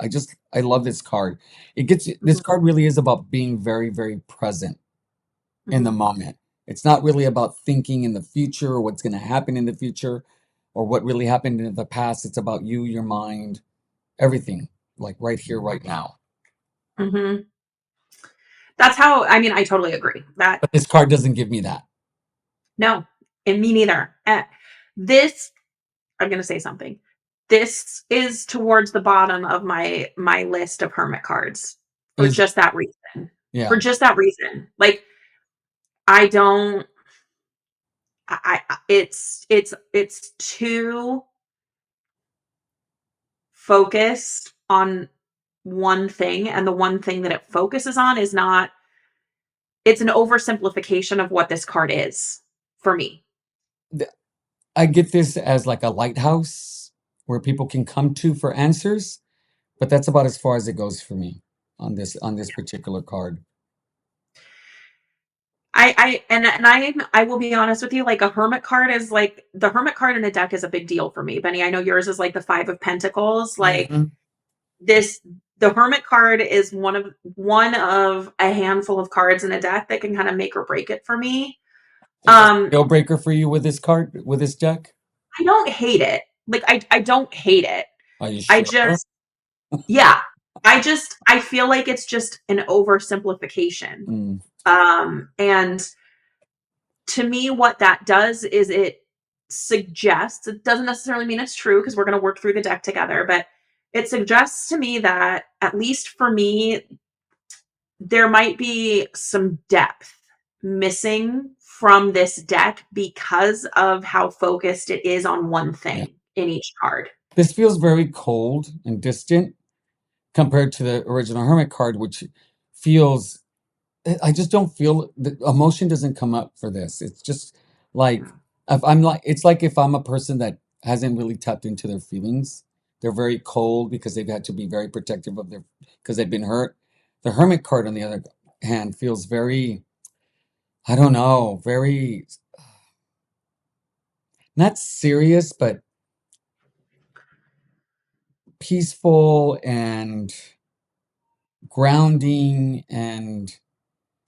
I love this card. This Mhm, card really is about being very, very present in the mhm, moment. It's not really about thinking in the future or what's going to happen in the future or what really happened in the past. It's about you, your mind, everything, like right here, right now. mhm. That's how, I mean, I totally agree. That But this card doesn't give me that. no, and me neither. This I'm gonna say something. This is towards the bottom of my list of hermit cards for Is just that reason. For yeah. just that reason. Like I don't it's too focused on one thing, and the one thing that it focuses on is not, it's an oversimplification of what this card is for me. th- I get this as like a lighthouse where people can come to for answers, but that's about as far as it goes for me on this particular card. I will be honest with you, like a hermit card is like the hermit card in a deck is a big deal for me. Benny, I know yours is like the 5 of Pentacles. Like Mhm. this, the hermit card is one of a handful of cards in a deck that can kind of make or break it for me. Is that a Um, deal breaker for you with this card, with this deck? I don't hate it. Like I don't hate it. Are you I sure? just yeah. I feel like it's just an oversimplification. Mm. And to me, what that does is it suggests, it doesn't necessarily mean it's true because we're going to work through the deck together, but it suggests to me that, at least for me, there might be some depth missing from this deck because of how focused it is on one Yeah. thing in each card. This feels very cold and distant compared to the original Hermit card, which feels, I just don't feel the emotion doesn't come up for this. It's just like if I'm like it's like if I'm a person that hasn't really tapped into their feelings. They're very cold because they've had to be very protective of their because they've been hurt. The Hermit card, on the other hand, feels very, I don't know, very not serious, but peaceful and grounding and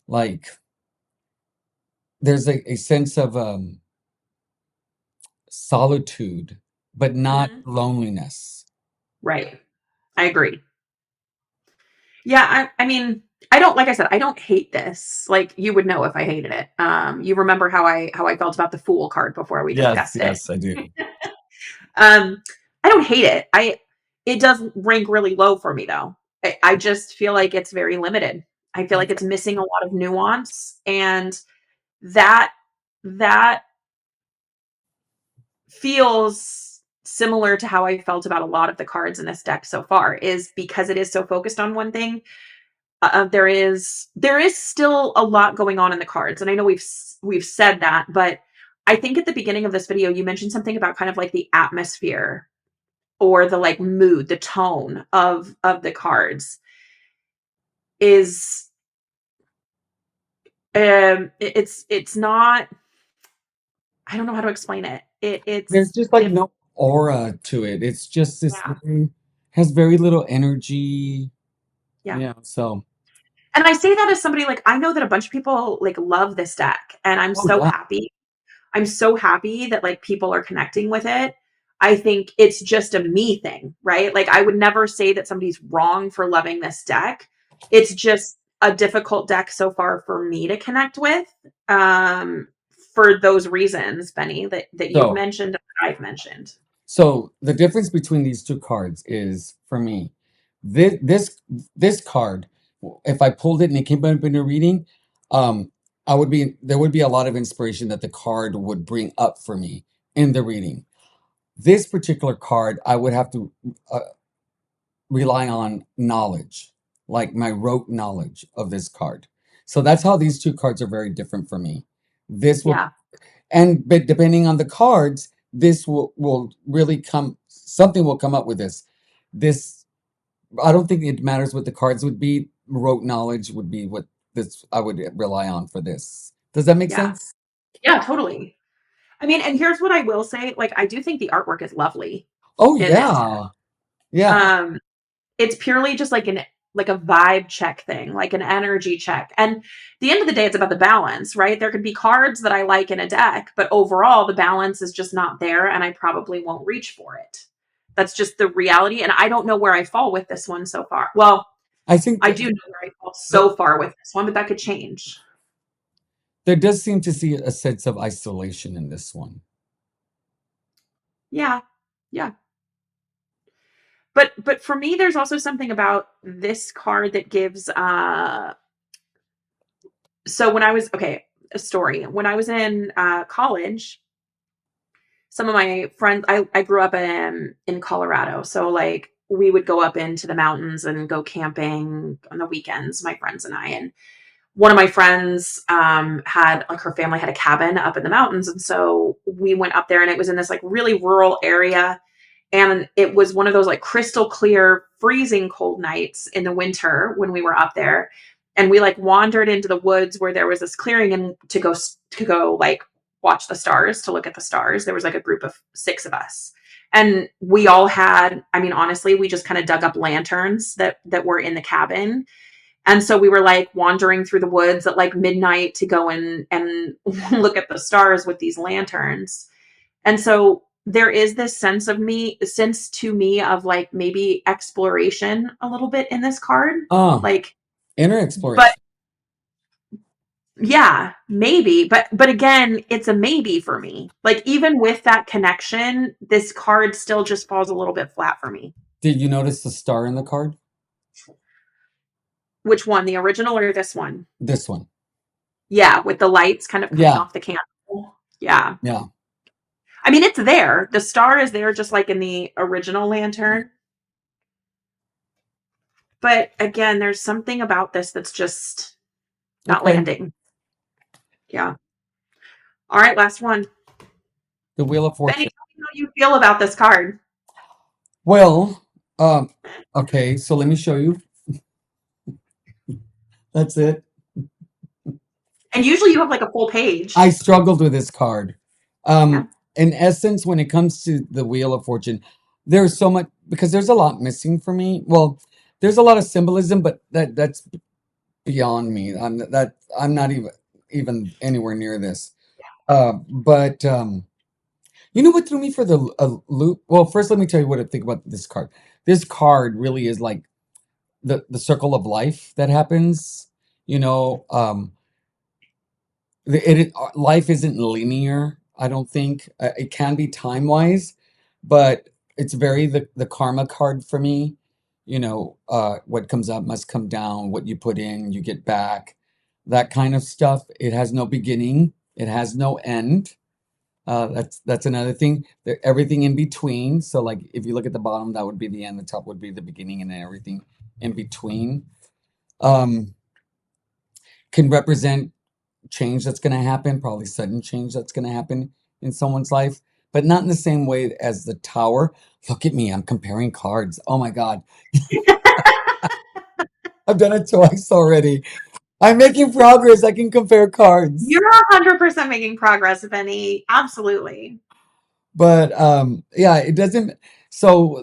like there's a sense of solitude, but not Mhm. loneliness. Right. I agree. Yeah, I mean, I don't, like I said, I don't hate this. Like you would know if I hated it. You remember how I felt about the Fool card before we Yes, discussed it. yes, I do. Um, I don't hate it. It does rank really low for me though. I just feel like it's very limited. I feel like it's missing a lot of nuance, and that that feels similar to how I felt about a lot of the cards in this deck so far, is because it is so focused on one thing. There is still a lot going on in the cards, and I know we've said that, but I think at the beginning of this video you mentioned something about kind of like the atmosphere or the like mood, the tone of the cards is it's not, I don't know how to explain it. There's It's just like different. no aura to it. It's just this Yeah. very, has very little energy. Yeah. Yeah. So, And I say that as somebody like I know that a bunch of people like love this deck, and I'm oh so yeah. happy. I'm so happy that like people are connecting with it. I think it's just a me thing, right? Like I would never say that somebody's wrong for loving this deck. It's just a difficult deck so far for me to connect with. Um, for those reasons, Benny, that you've So, mentioned, and I've mentioned. so the difference between these two cards is for me, this card, if I pulled it and it came up in a reading, um, there would be a lot of inspiration that the card would bring up for me in the reading. This particular card, I would have to uh, rely on knowledge, like my rote knowledge of this card. So that's how these two cards are very different for me. This will, Yeah. and but depending on the cards, this will really come. Something will come up with this. This I don't think it matters what the cards would be. Rote knowledge would be what this I would rely on for this. Does that make Yeah. sense? Yeah, totally. I mean, and here's what I will say, like I do think the artwork is lovely Oh in this. yeah, yeah. Um, it's purely just like a vibe check thing, like an energy check. And at the end of the day, it's about the balance, right? There could be cards that I like in a deck, but overall the balance is just not there and I probably won't reach for it. That's just the reality. And I don't know where I fall with this one so far. Well, I think I do know where I fall that so far with this one, but that could change. there does seem to see a sense of isolation in this one. Yeah. Yeah. But for me, there's also something about this card that gives so when I was okay, a story. When I was in college, some of my friends I grew up in Colorado. So like we would go up into the mountains and go camping on the weekends, my friends and I. And one of my friends had like her family had a cabin up in the mountains. And so we went up there and it was in this like really rural area. And it was one of those like crystal clear, freezing cold nights in the winter when we were up there. And we like wandered into the woods where there was this clearing and to go like watch the stars, to look at the stars. There was like a group of 6 of us. And we all had, I mean, honestly, we just kind of dug up lanterns that were in the cabin. And so we were like wandering through the woods at like midnight to go and look at the stars with these lanterns. And so there is this sense to me of like maybe exploration a little bit in this card. Ah, Like, inner but exploration. yeah, maybe. But again, it's a maybe for me. Like even with that connection, this card still just falls a little bit flat for me. Did you notice the star in the card? Which one, the original or this one? This one. Yeah, with the lights kind of coming Yeah, off the candle. Yeah. yeah. I mean, it's there. The star is there just like in the original lantern. But again, there's something about this that's just not Okay. landing. Yeah. All right, last one. The Wheel of Benny, Fortune. tell me how you feel about this card. Well, um, okay, so let me show you. That's it. And usually you have like a full I page. struggled with this card. Yeah. In essence, when it comes to the Wheel of Fortune, there's so much because there's a lot missing for me. Well, there's a lot of symbolism, but that's beyond me. I'm not even anywhere near this. But you know what threw me for the loop? Well, first let me tell you what I think about this card. This card really is like the circle of life that happens. You know, life isn't linear. I don't think it can be time wise, but it's very the karma card for me. You know, what comes up must come down. What you put in, you get back. That kind of stuff. It has no beginning. It has no end. That's another thing. Everything in between. So, like, if you look at the bottom, that would be the end. The top would be the beginning, and then everything in between um, can represent change that's going to happen, probably sudden change that's going to happen in someone's life, but not in the same way as the tower. Look at me, I'm comparing cards. Oh my God, I've done it twice already. I'm making progress. I can compare cards. You're 100% making progress, Benny. Absolutely. But yeah, it doesn't. So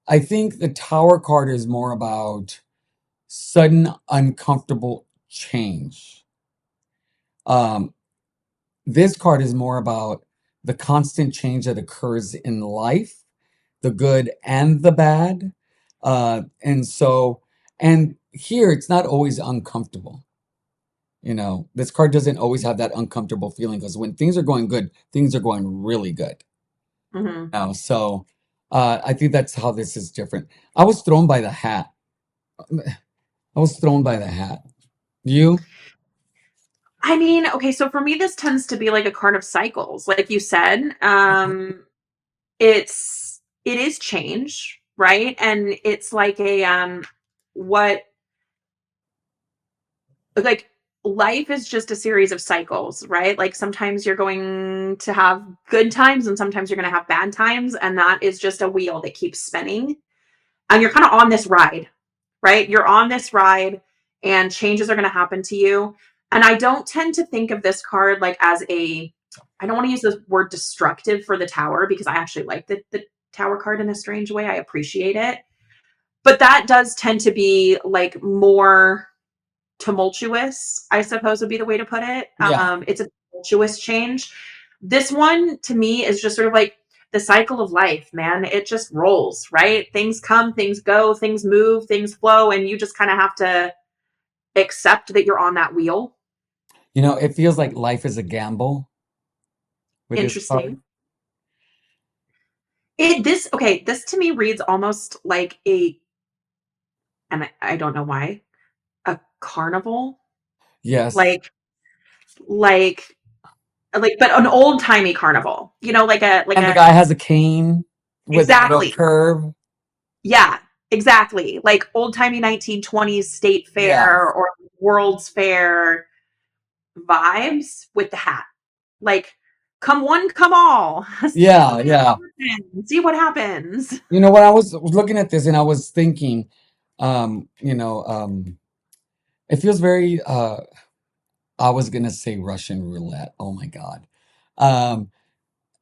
I think the tower card is more about sudden uncomfortable change. Um, this card is more about the constant change that occurs in life, the good and the bad. And so, and here it's not always uncomfortable. This card doesn't always have that uncomfortable feeling because when things are going good, things are going really good. Hmm. So I think that's how this is different. I was thrown by the hat. I was thrown by the hat. You? I mean, okay, so for me, this tends to be like a card of cycles. Like you said, it is change, right? And it's like a what like life is just a series of cycles, right? Like sometimes you're going to have good times and sometimes you're going to have bad times, and that is just a wheel that keeps spinning. And you're kind of on this ride, right? You're on this ride and changes are going to happen to you. And I don't tend to think of this card like as I don't want to use the word destructive for the tower because I actually like the tower card in a strange way. I appreciate it. But that does tend to be like more tumultuous, I suppose would be the way to put it. Yeah. It's a tumultuous change. This one to me is just sort of like the cycle of life, man. It just rolls, right? Things come, things go, things move, things flow, and you just kind of have to accept that you're on that wheel. It feels like life is a gamble with this card. Interesting. This to me reads almost like and I don't know why, a carnival, Yes. like like but an old timey carnival, like And the a guy has a cane with a little exactly. curve. Yeah, exactly. Like old-timey 1920s state Yeah. fair or World's Fair vibes with the hat. Like, come one, come all. Yeah, yeah. See what happens. When I was looking at this and I was thinking, it feels very I was gonna say Russian roulette. Oh my God. Um,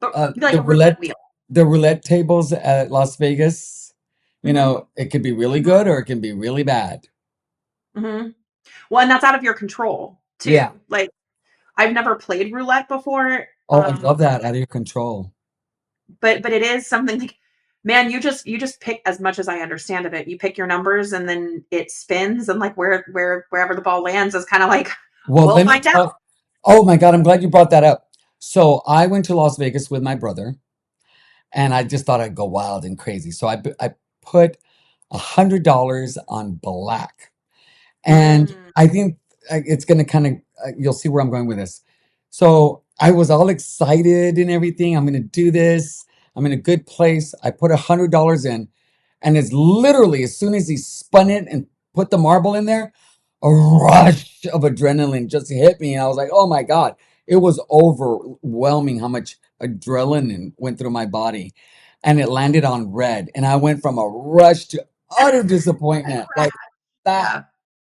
But uh, like the a roulette roulette wheel. the roulette tables at Las Vegas, Mhm, it could be really good or it can be really bad. mhm. Well, and that's out of your control Yeah. too. Like, I've never played roulette before, Oh, I love that. Out of your control. but it is something like, man, you just pick as much as I understand of it. You pick your numbers and then it spins and like wherever the ball lands is kind of like Well, we'll let me find out. tell. Oh my God, I'm glad you brought that up. So I went to Las Vegas with my brother, and I just thought I'd go wild and crazy. So I put $100 on black. And Mm, I think it's going to kind of, you'll see where I'm going with this. So I was all excited and everything. I'm going to do this. I'm in a good place. I put $100 in, and it's literally as soon as he spun it and put the marble in there, a rush of adrenaline just hit me. And I was like, oh my God. It was overwhelming how much adrenaline went through my body. And it landed on red. And I went from a rush to utter disappointment like that. yeah.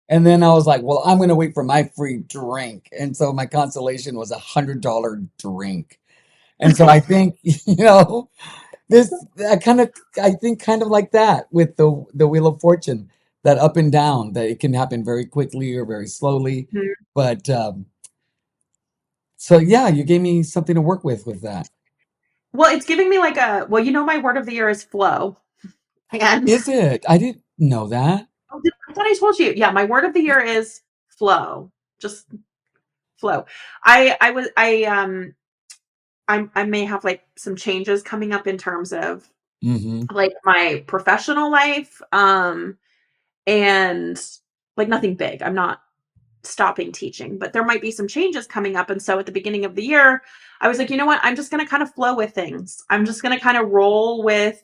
And then I was like, well, I'm going to wait for my free drink. And so my consolation was $100 drink. And so I think, this, I think kind of like that with the Wheel of Fortune, that up and down, that it can happen very quickly or very slowly. Mhm. But so yeah, you gave me something to work with that. Well, it's giving me like my word of the year is flow. And Is it? I didn't know that. I thought I told you. Yeah, my word of the year is flow. Just flow. I was I may have like some changes coming up in terms of Hmm. like my professional life and like nothing big. I'm not stopping teaching, but there might be some changes coming up. And so at the beginning of the year, I was like, you know what? I'm just going to kind of flow with things. I'm just going to kind of roll with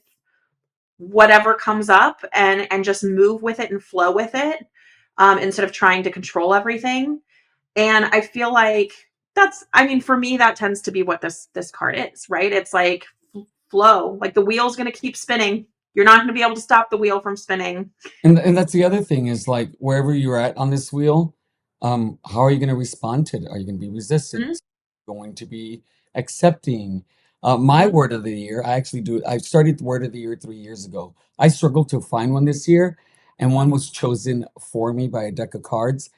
whatever comes up and just move with it and flow with it instead of trying to control everything. And I feel like I mean, for me, that tends to be what this card is, right? It's like flow, like the wheel's going to keep spinning. You're not going to be able to stop the wheel from spinning. And that's the other thing is like wherever you're at on this wheel, how are you going to respond to it? Are you going to be Mhm. resistant? going to be accepting. My Mhm. word of the year, I actually do. I started the word of the year 3 years ago. I struggled to find one this year, and one was chosen for me by a deck of cards,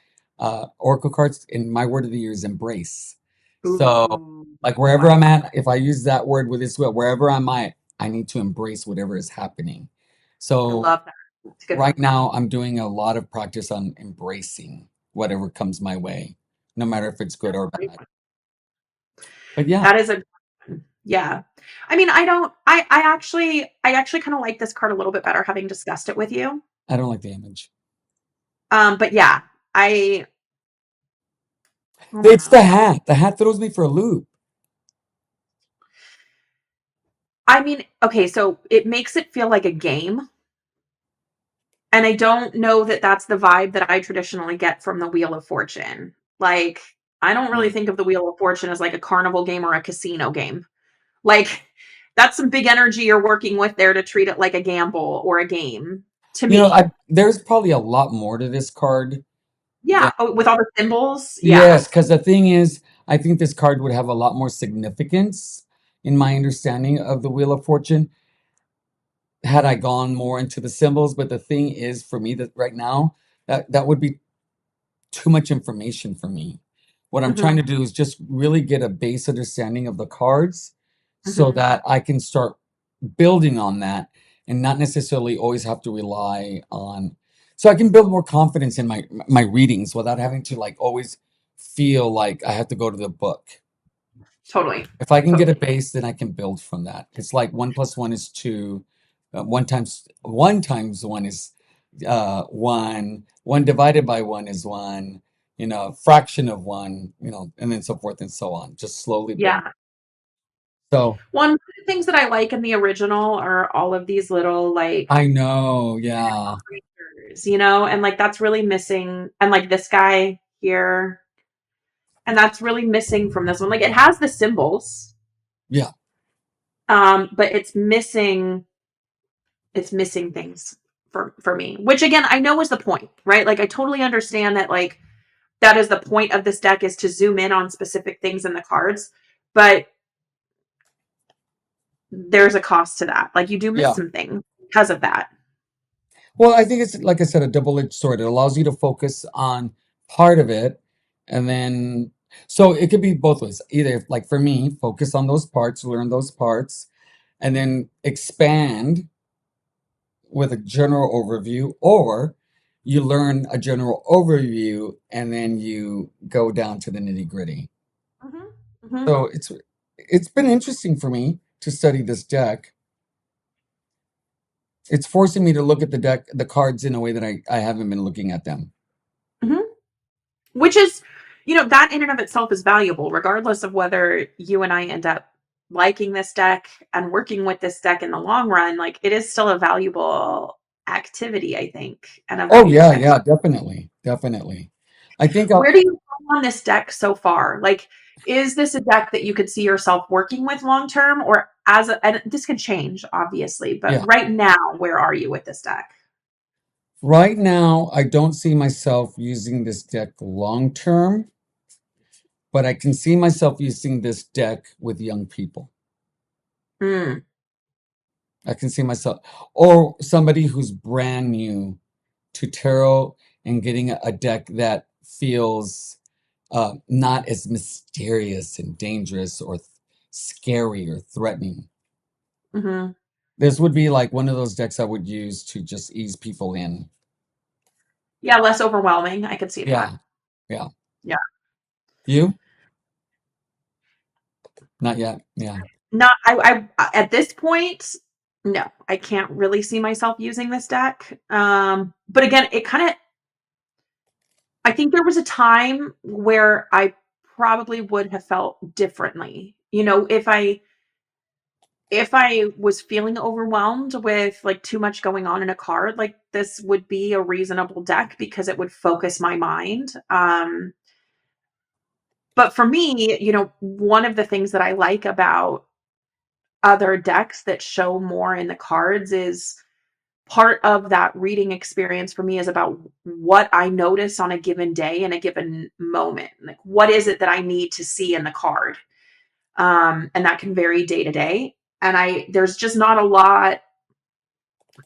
Oracle cards. And my word of the year is embrace. So, Ooh, like wherever wow. I'm at, if I use that word with this, wherever I'm at, I need to embrace whatever is happening. I So love that. It's a good right one. now, I'm doing a lot of practice on embracing whatever comes my way, no matter if it's good That's or a great bad. one. But yeah, That is a good one. Yeah. I mean, I don't I actually kind of like this card a little bit better having discussed it with you. I don't like the image. But yeah, I I don't It's the know. hat. The hat throws me for a loop. I mean, okay, so it makes it feel like a game, and I don't know that that's the vibe that I traditionally get from the Wheel of Fortune. Like, I don't really Right. think of the Wheel of Fortune as like a carnival game or a casino game. Like, that's some big energy you're working with there to treat it like a gamble or a game to me. There's probably a lot more to this card than Yeah, oh, with all the symbols, yeah. yes, because the thing is, I think this card would have a lot more significance in my understanding of the Wheel of Fortune had I gone more into the symbols. But the thing is, for me, that right now, that would be too much information for me. What I'm trying Mhm, to do is just really get a base understanding of the cards so mhm. that I can start building on that and not necessarily always have to rely on so I can build more confidence in my readings without having to like always feel like I have to go to the book. Totally, If I can get a totally. base, then I can build from that. It's like 1 plus 1 is 2. One times 1 is 1. 1 divided by 1 is 1. Fraction of 1. And then so forth and so on. Just slowly build. Yeah. So One of the things that I like in the original are all of these little, like, I know, yeah, creatures, and, like, that's really missing and, like, this guy here, and that's really missing from this one. Like, it has the symbols, yeah, but it's missing things for me, which again, I know is the point, right? Like, I totally understand that, like, that is the point of this deck is to zoom in on specific things in the cards, but there's a cost to that. Like, you do miss yeah. some things because of that. Well, I think it's like I said, a double-edged sword. It allows you to focus on part of it, and then so it could be both ways. Either like for me, focus on those parts, learn those parts, and then expand with a general overview, or you learn a general overview and then you go down to the nitty-gritty. Mhm, mhm, So it's been interesting for me to study this deck. It's forcing me to look at the cards in a way that I haven't been looking at them. mhm. Which is, that in and of itself is valuable, regardless of whether you and I end up liking this deck and working with this deck in the long run. Like, it is still a valuable activity, I think, and a Oh valuable yeah, exercise. yeah, definitely, definitely. I think Where do you go on this deck so far? Like, is this a deck that you could see yourself working with long term, or and this could change, obviously, but yeah. right now, where are you with this deck? Right now, I don't see myself using this deck long term, but I can see myself using this deck with young people. Mm, I can see myself, or somebody who's brand new to tarot and getting a deck that feels not as mysterious and dangerous or scary or threatening. mhm. This would be like one of those decks I would use to just ease people in. Yeah, less overwhelming. I could see that. Yeah, yeah. Yeah. You? Not yet. Yeah, Not at this point, no, I can't really see myself using this deck. But again, I think there was a time where I probably would have felt differently. If I was feeling overwhelmed with like too much going on in a card, like this would be a reasonable deck because it would focus my mind. But for me, one of the things that I like about other decks that show more in the cards is part of that reading experience for me is about what I notice on a given day in a given moment. Like, what is it that I need to see in the card? And that can vary day to day. And there's just not a lot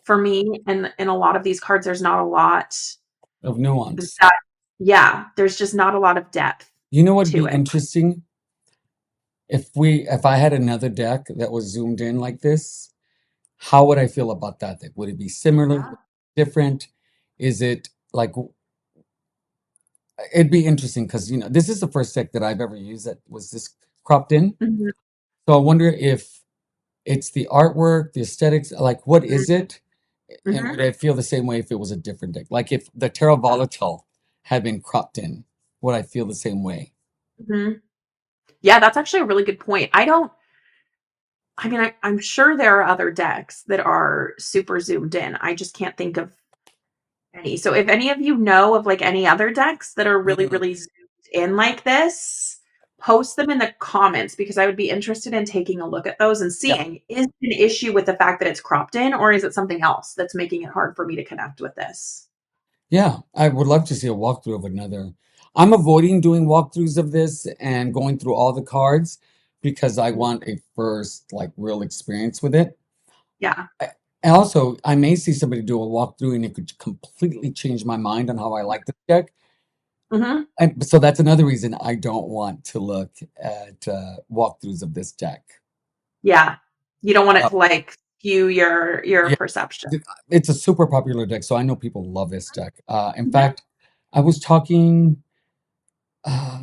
for me, and in a lot of these cards, there's not a lot of nuance. that, yeah, there's just not a lot of depth You know what'd to be it. interesting? If I had another deck that was zoomed in like this, how would I feel about that deck? Would it be similar, Yeah. different? Is it like it'd be interesting because this is the first deck that I've ever used that was this cropped in. Mhm, So I wonder if it's the artwork, the aesthetics, like what is it? And mhm, would I feel the same way if it was a different deck? Like if the Terra Volatile had been cropped in, would I feel the same way? mhm. Yeah, that's actually a really good point. I'm sure there are other decks that are super zoomed in. I just can't think of any. So if any of you know of like any other decks that are really, Mm, really zoomed in like this, post them in the comments because I would be interested in taking a look at those and yeah. seeing, is it an issue with the fact that it's cropped in, or is it something else that's making it hard for me to connect with this? Yeah, I would love to see a walkthrough of another. I'm avoiding doing walkthroughs of this and going through all the cards because I want a first like real experience with it. Yeah. I- And also, I may see somebody do a walkthrough and it could completely change my mind on how I like the deck. Hmm. And so that's another reason I don't want to look at walkthroughs of this deck. Yeah. You don't want it Uh, to like skew your yeah, perception. it's a super popular deck, so I know people love this deck. In Mhm. fact, I was talking. Uh,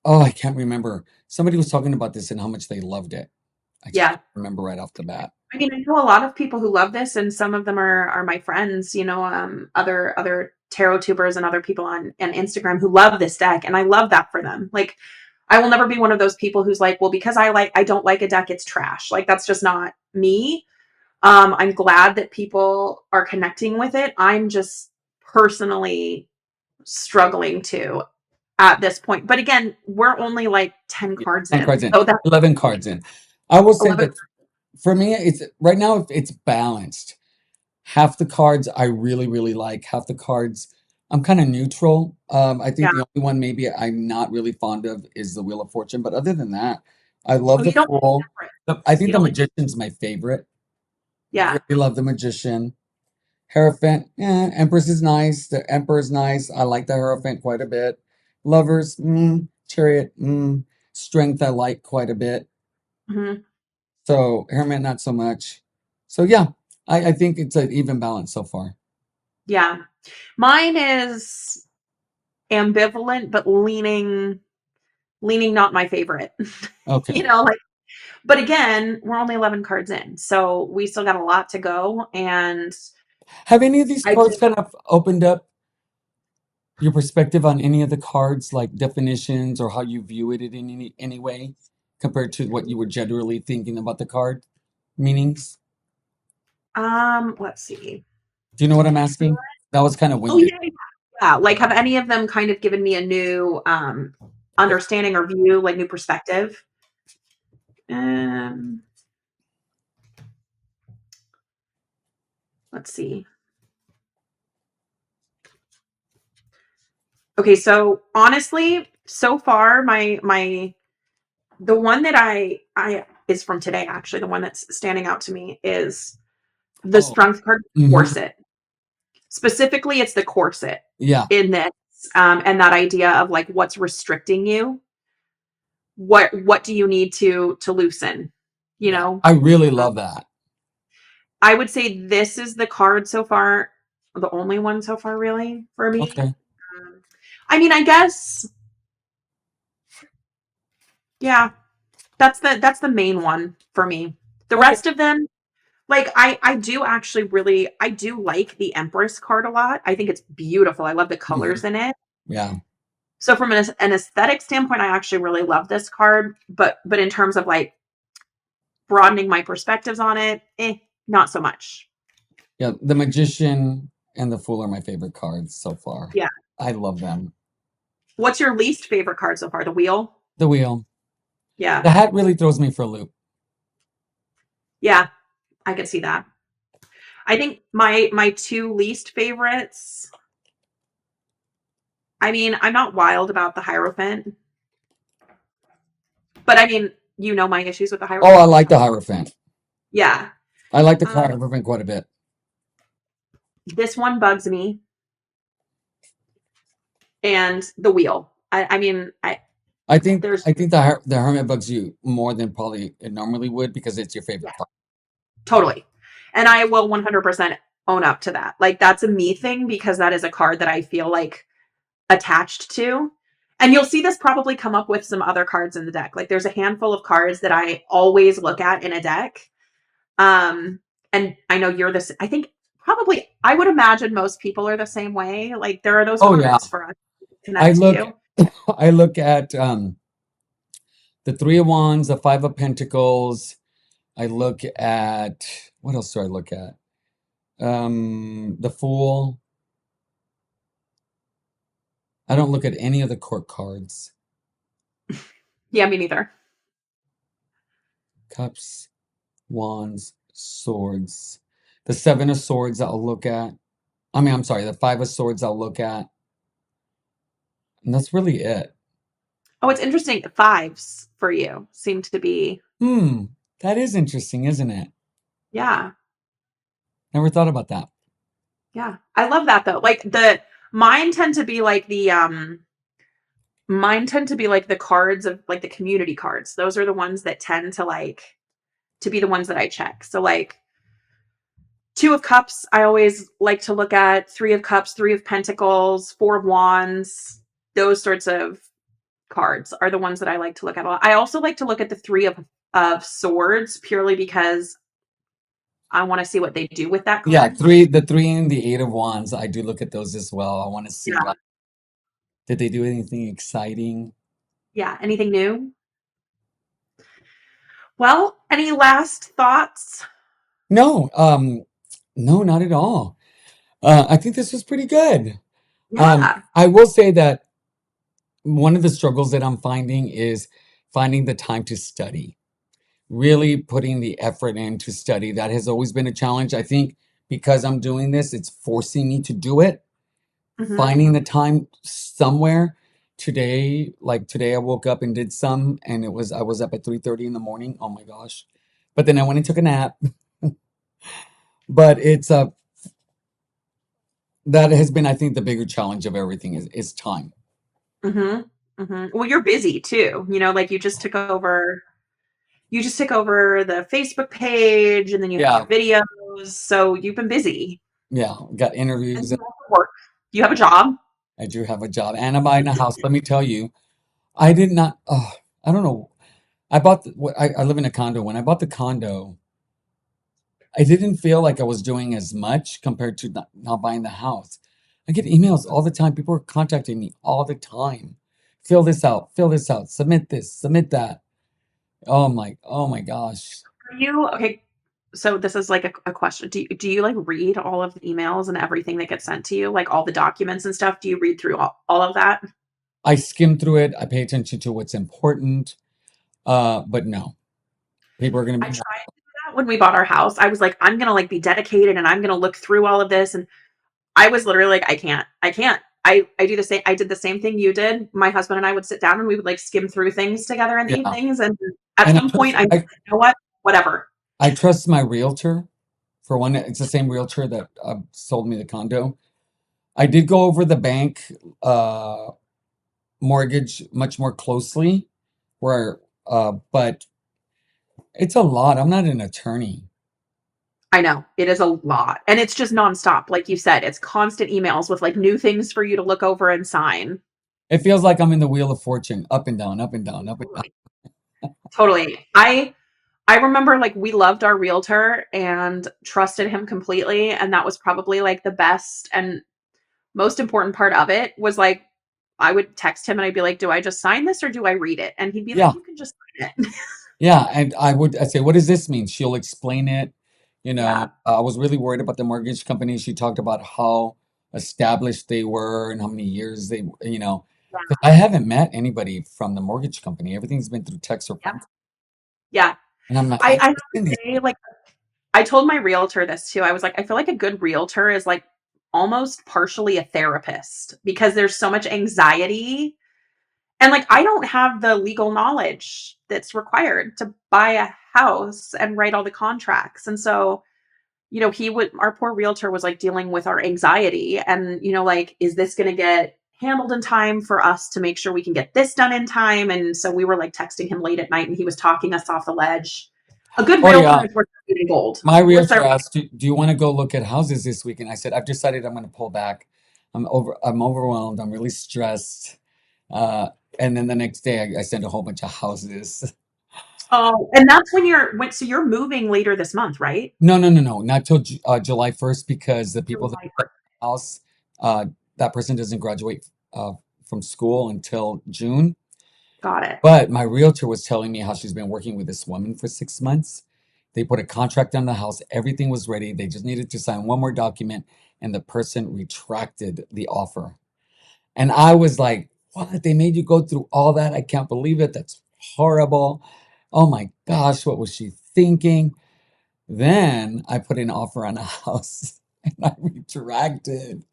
oh, I can't remember. Somebody was talking about this and how much they loved it. I just Yeah. can't remember right off the bat. I mean, I know a lot of people who love this, and some of them are my friends. Other tarot tubers and other people on Instagram who love this deck, and I love that for them. Like, I will never be one of those people who's like, well, because I don't like a deck, it's trash. Like, that's just not me. I'm glad that people are connecting with it. I'm just personally struggling to at this point. But again, we're only like 10 Yeah, cards 10 in, cards in, so that's 11 cards in. I will say 11. that for me, it's right now it's balanced. Half the cards I really, really like. Half the cards I'm kind of neutral. I Yeah. think the only one maybe I'm not really fond of is the Wheel of Fortune. But other than that, I Oh, love you the don't Fool. like I You think the don't like, Magician's my favorite. yeah. Really love the Magician. Hierophant, Empress is nice. The Emperor's nice. I like the Hierophant quite a bit. Lovers, Chariot, Strength I like quite a bit. Mhm. So Hermit not so much. So yeah, I think it's an even balance so far. Yeah. Mine is ambivalent, but leaning not my favorite. Okay. Like, but again, we're only 11 cards in, so we still got a lot to go. And Have any of these I cards just, kind of opened up your perspective on any of the cards, like definitions or how you view it in any way compared to what you were generally thinking about the card meanings? let's see. Do you know what I'm asking? That was kind of Oh winded. yeah, yeah. Yeah. Like, have any of them kind of given me a new understanding or view, like new perspective? Um, let's see. Okay, so honestly, so far my the one that I is from today actually. The one that's standing out to me is the Oh, strength card hmm, corset. Specifically, it's the corset yeah, in this, and that idea of like what's restricting you. What do you need to loosen? You yeah. know, I really love that. I would say this is the card so far, the only one so far, really, for me. Okay, Um, I mean, I guess, yeah, that's the main one for me. The okay. rest of them, like, I do actually really, I do like the Empress card a lot. I think it's beautiful. I love the Mhm. colors in it. Yeah, So from an aesthetic standpoint, I actually really love this card. But in terms of like broadening my perspectives on it, not so much. yeah. The Magician and the Fool are my favorite cards so far. Yeah. I love them. What's your least favorite card so far? The wheel? The Wheel. Yeah. The hat really throws me for a loop. Yeah. I could see that. I think my two least favorites. I mean, I'm not wild about the Hierophant, but I mean, you know my issues with the Oh, I Hierophant. like the Hierophant. Yeah. I like the Um, Hierophant quite a bit. this one bugs me, and the wheel. I mean, I I think there's I think the Hermit bugs you more than probably it normally would because it's your yeah, favorite card. totally, and I will 100% own up to that. Like that's a me thing because that is a card that I feel like attached to. And you'll see this probably come up with some other cards in the deck. Like there's a handful of cards that I always look at in a deck. Um, and I know you're this. I think probably I would imagine most people are the same way. Like there are those Oh yeah. cards for us to I connect look to. I look at the Three of Wands, the Five of Pentacles. I look at what else do I look at? The Fool. I don't look at any of the court cards. Yeah, me neither. Cups, Wands, Swords. The Seven of Swords I'll look at. I mean, I'm sorry, the Five of Swords I'll look at. And that's really it. Oh, it's interesting. Fives for you seem to be, Hmm, that is interesting, isn't it? yeah, Never thought about that. yeah. I love that though. Like the mine tend to be like the mine tend to be like the cards of like the community cards. Those are the ones that tend to like to be the ones that I check. So like Two of Cups, I always like to look at. Three of Cups, Three of Pentacles, Four of Wands. Those sorts of cards are the ones that I like to look at a lot. I also like to look at the Three of Swords purely because I want to see what they do with that Yeah, card. the three and the Eight of Wands. I do look at those as well. I want to see Yeah. like, did they do anything exciting? Yeah. Anything new? Well, any last thoughts? No, no, not at all. I think this was pretty good. Yeah. I will say that one of the struggles that I'm finding is finding the time to study, really putting the effort in to study. That has always been a challenge. I think because I'm doing this, it's forcing me to do it, Hmm. finding the time somewhere. Today I woke up and did some, and I was up at 3:30 in the morning. Oh my gosh. But then I went and took a nap. But it's that has been, I think, the bigger challenge of everything is time. Hmm. Hmm. Well, you're busy too. Like you just took over the Facebook page and then you have Yeah, your videos. So you've been busy. yeah. Got And interviews. you also work. Do you have a job? I do have a job and I'm buying a house. Let me tell you, I did not. I don't know. I live in a condo. When I bought the condo, I didn't feel like I was doing as much compared to not buying the house. I get emails all the time. People are contacting me all the time. Fill this out, submit this, submit that. Oh my gosh. Are you okay? So this is like a question. Do you like read all of the emails and everything that gets sent to you, like all the documents and stuff? Do you read through all of that? I skim through it. I pay attention to what's important. But no, people are going to I be. tried to do that when we bought our house. I was like, I'm gonna like be dedicated and I'm gonna look through all of this. And I was literally like, I can't. I can't. I do the same. I did the same thing you did. My husband and I would sit down and we would like skim through things together in the Yeah, evenings. And at and some point, I'm like, you know what? Whatever. I trust my realtor. For one, it's the same realtor that sold me the condo. I did go over the bank uh, mortgage much more closely, where but it's a lot. I'm not an attorney. I know it is a lot. And it's just nonstop. Like you said, it's constant emails with like new things for you to look over and sign. It feels like I'm in the Wheel of Fortune, up and down, up and down, up and down. Totally. Totally. I remember like we loved our realtor and trusted him completely. And that was probably like the best and most important part of it was like I would text him and I'd be like, do I just sign this or do I read it? And he'd be like, Yeah, you can just sign it. yeah. And I'd say, what does this mean? She'll explain it. Yeah. I was really worried about the mortgage company. She talked about how established they were and how many years Yeah. 'cause I haven't met anybody from the mortgage company. Everything's been through text or Yep. phone. Yeah. And I'm like, I have understand to these say, like, people. I told my realtor this too. I was like, I feel like a good realtor is like almost partially a therapist because there's so much anxiety. And like, I don't have the legal knowledge that's required to buy a house and write all the contracts. And so, our poor realtor was like dealing with our anxiety and, like, is this going to get handled in time for us to make sure we can get this done in time? And so we were like texting him late at night and he was talking us off the ledge. A good Oh realtor yeah, is worth their weight in gold. my Worth realtor their asked, do you want to go look at houses this weekend? I said, I've decided I'm going to pull back. I'm overwhelmed. I'm really stressed. Uh, and then the next day, I sent a whole bunch of houses. Oh, and that's so you're moving later this month, right? No, no, no, no, not till July 1st because the people that July bought 1st. the house, uh, that person doesn't graduate from school until June. Got it. But my realtor was telling me how she's been working with this woman for 6 months. They put a contract on the house, everything was ready. They just needed to sign one more document, and the person retracted the offer. And I was like, what? They made you go through all that? I can't believe it. That's horrible. Oh my gosh, what was she thinking? Then I put an offer on a house and I retracted.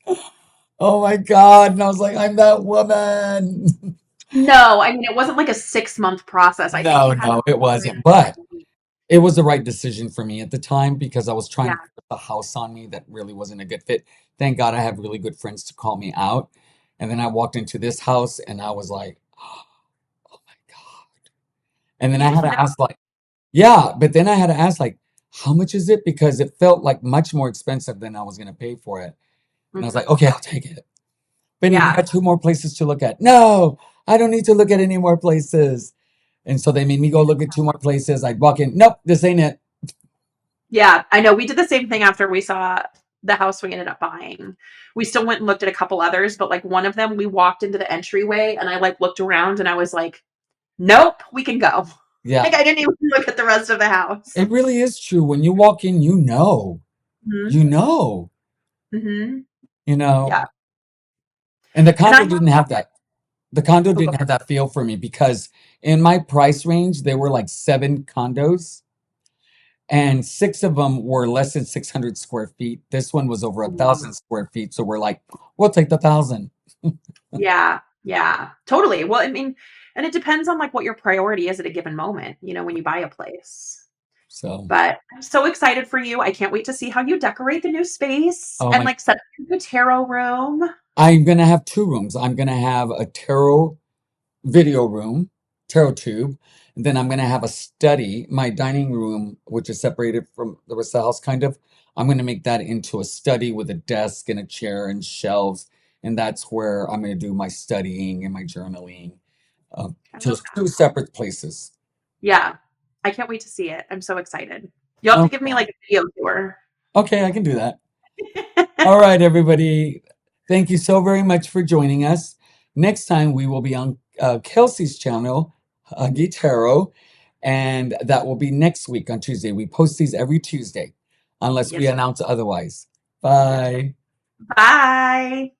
Oh my God. And I was like, I'm that woman. No, I mean, it wasn't like a 6-month process. I think No, you had to no, it put in wasn't. like But a week. it was the right decision for me at the time because I was trying Yeah. to put the house on me that really wasn't a good fit. Thank God I have really good friends to call me out. And then I walked into this house and I was like, oh my God. And then You I had just to know. ask, like, yeah, but then I had to ask, like, how much is it? Because it felt like much more expensive than I was going to pay for it. And I was like, Mhm. okay, I'll take it. But you Yeah. got two more places to look at. No, I don't need to look at any more places. And so they made me go look at two more places. I'd walk in, nope, this ain't it. Yeah, I know. We did the same thing after we saw the house we ended up buying. We still went and looked at a couple others, but like one of them, we walked into the entryway and I like looked around and I was like, nope, we can go. Yeah, Like I didn't even look at the rest of the house. it really is true. When you walk in, Hmm. you know, Hmm. you know. Yeah. And the And I condo have, didn't have that. The condo oh, go didn't have that feel for me because in my price range, there were like seven condos and six of them were less than 600 square feet. This one was over a for- thousand square feet. So we're like, we'll take the thousand. Yeah, yeah, totally. Well, I mean, and it depends on like what your priority is at a given moment, when you buy a place. So, But I'm so excited for you. I can't wait to see how you decorate the new space oh and my, like set up the tarot room. I'm gonna have two rooms. I'm gonna have a tarot video room, tarot tube. And then I'm gonna have a study, my dining room, which is separated from the rest of the house, kind of. I'm gonna make that into a study with a desk and a chair and shelves, and that's where I'm gonna do my studying and my journaling. I love Just that. two separate places. Yeah. I can't wait to see it. I'm so excited. You'll have to give me Okay, like a video tour. okay, I can do that. All right, everybody. Thank you so very much for joining us. Next time we will be on Kelsey's channel, Guitaro, and that will be next week on Tuesday. We post these every Tuesday, unless we Yes. announce otherwise. Bye. Bye.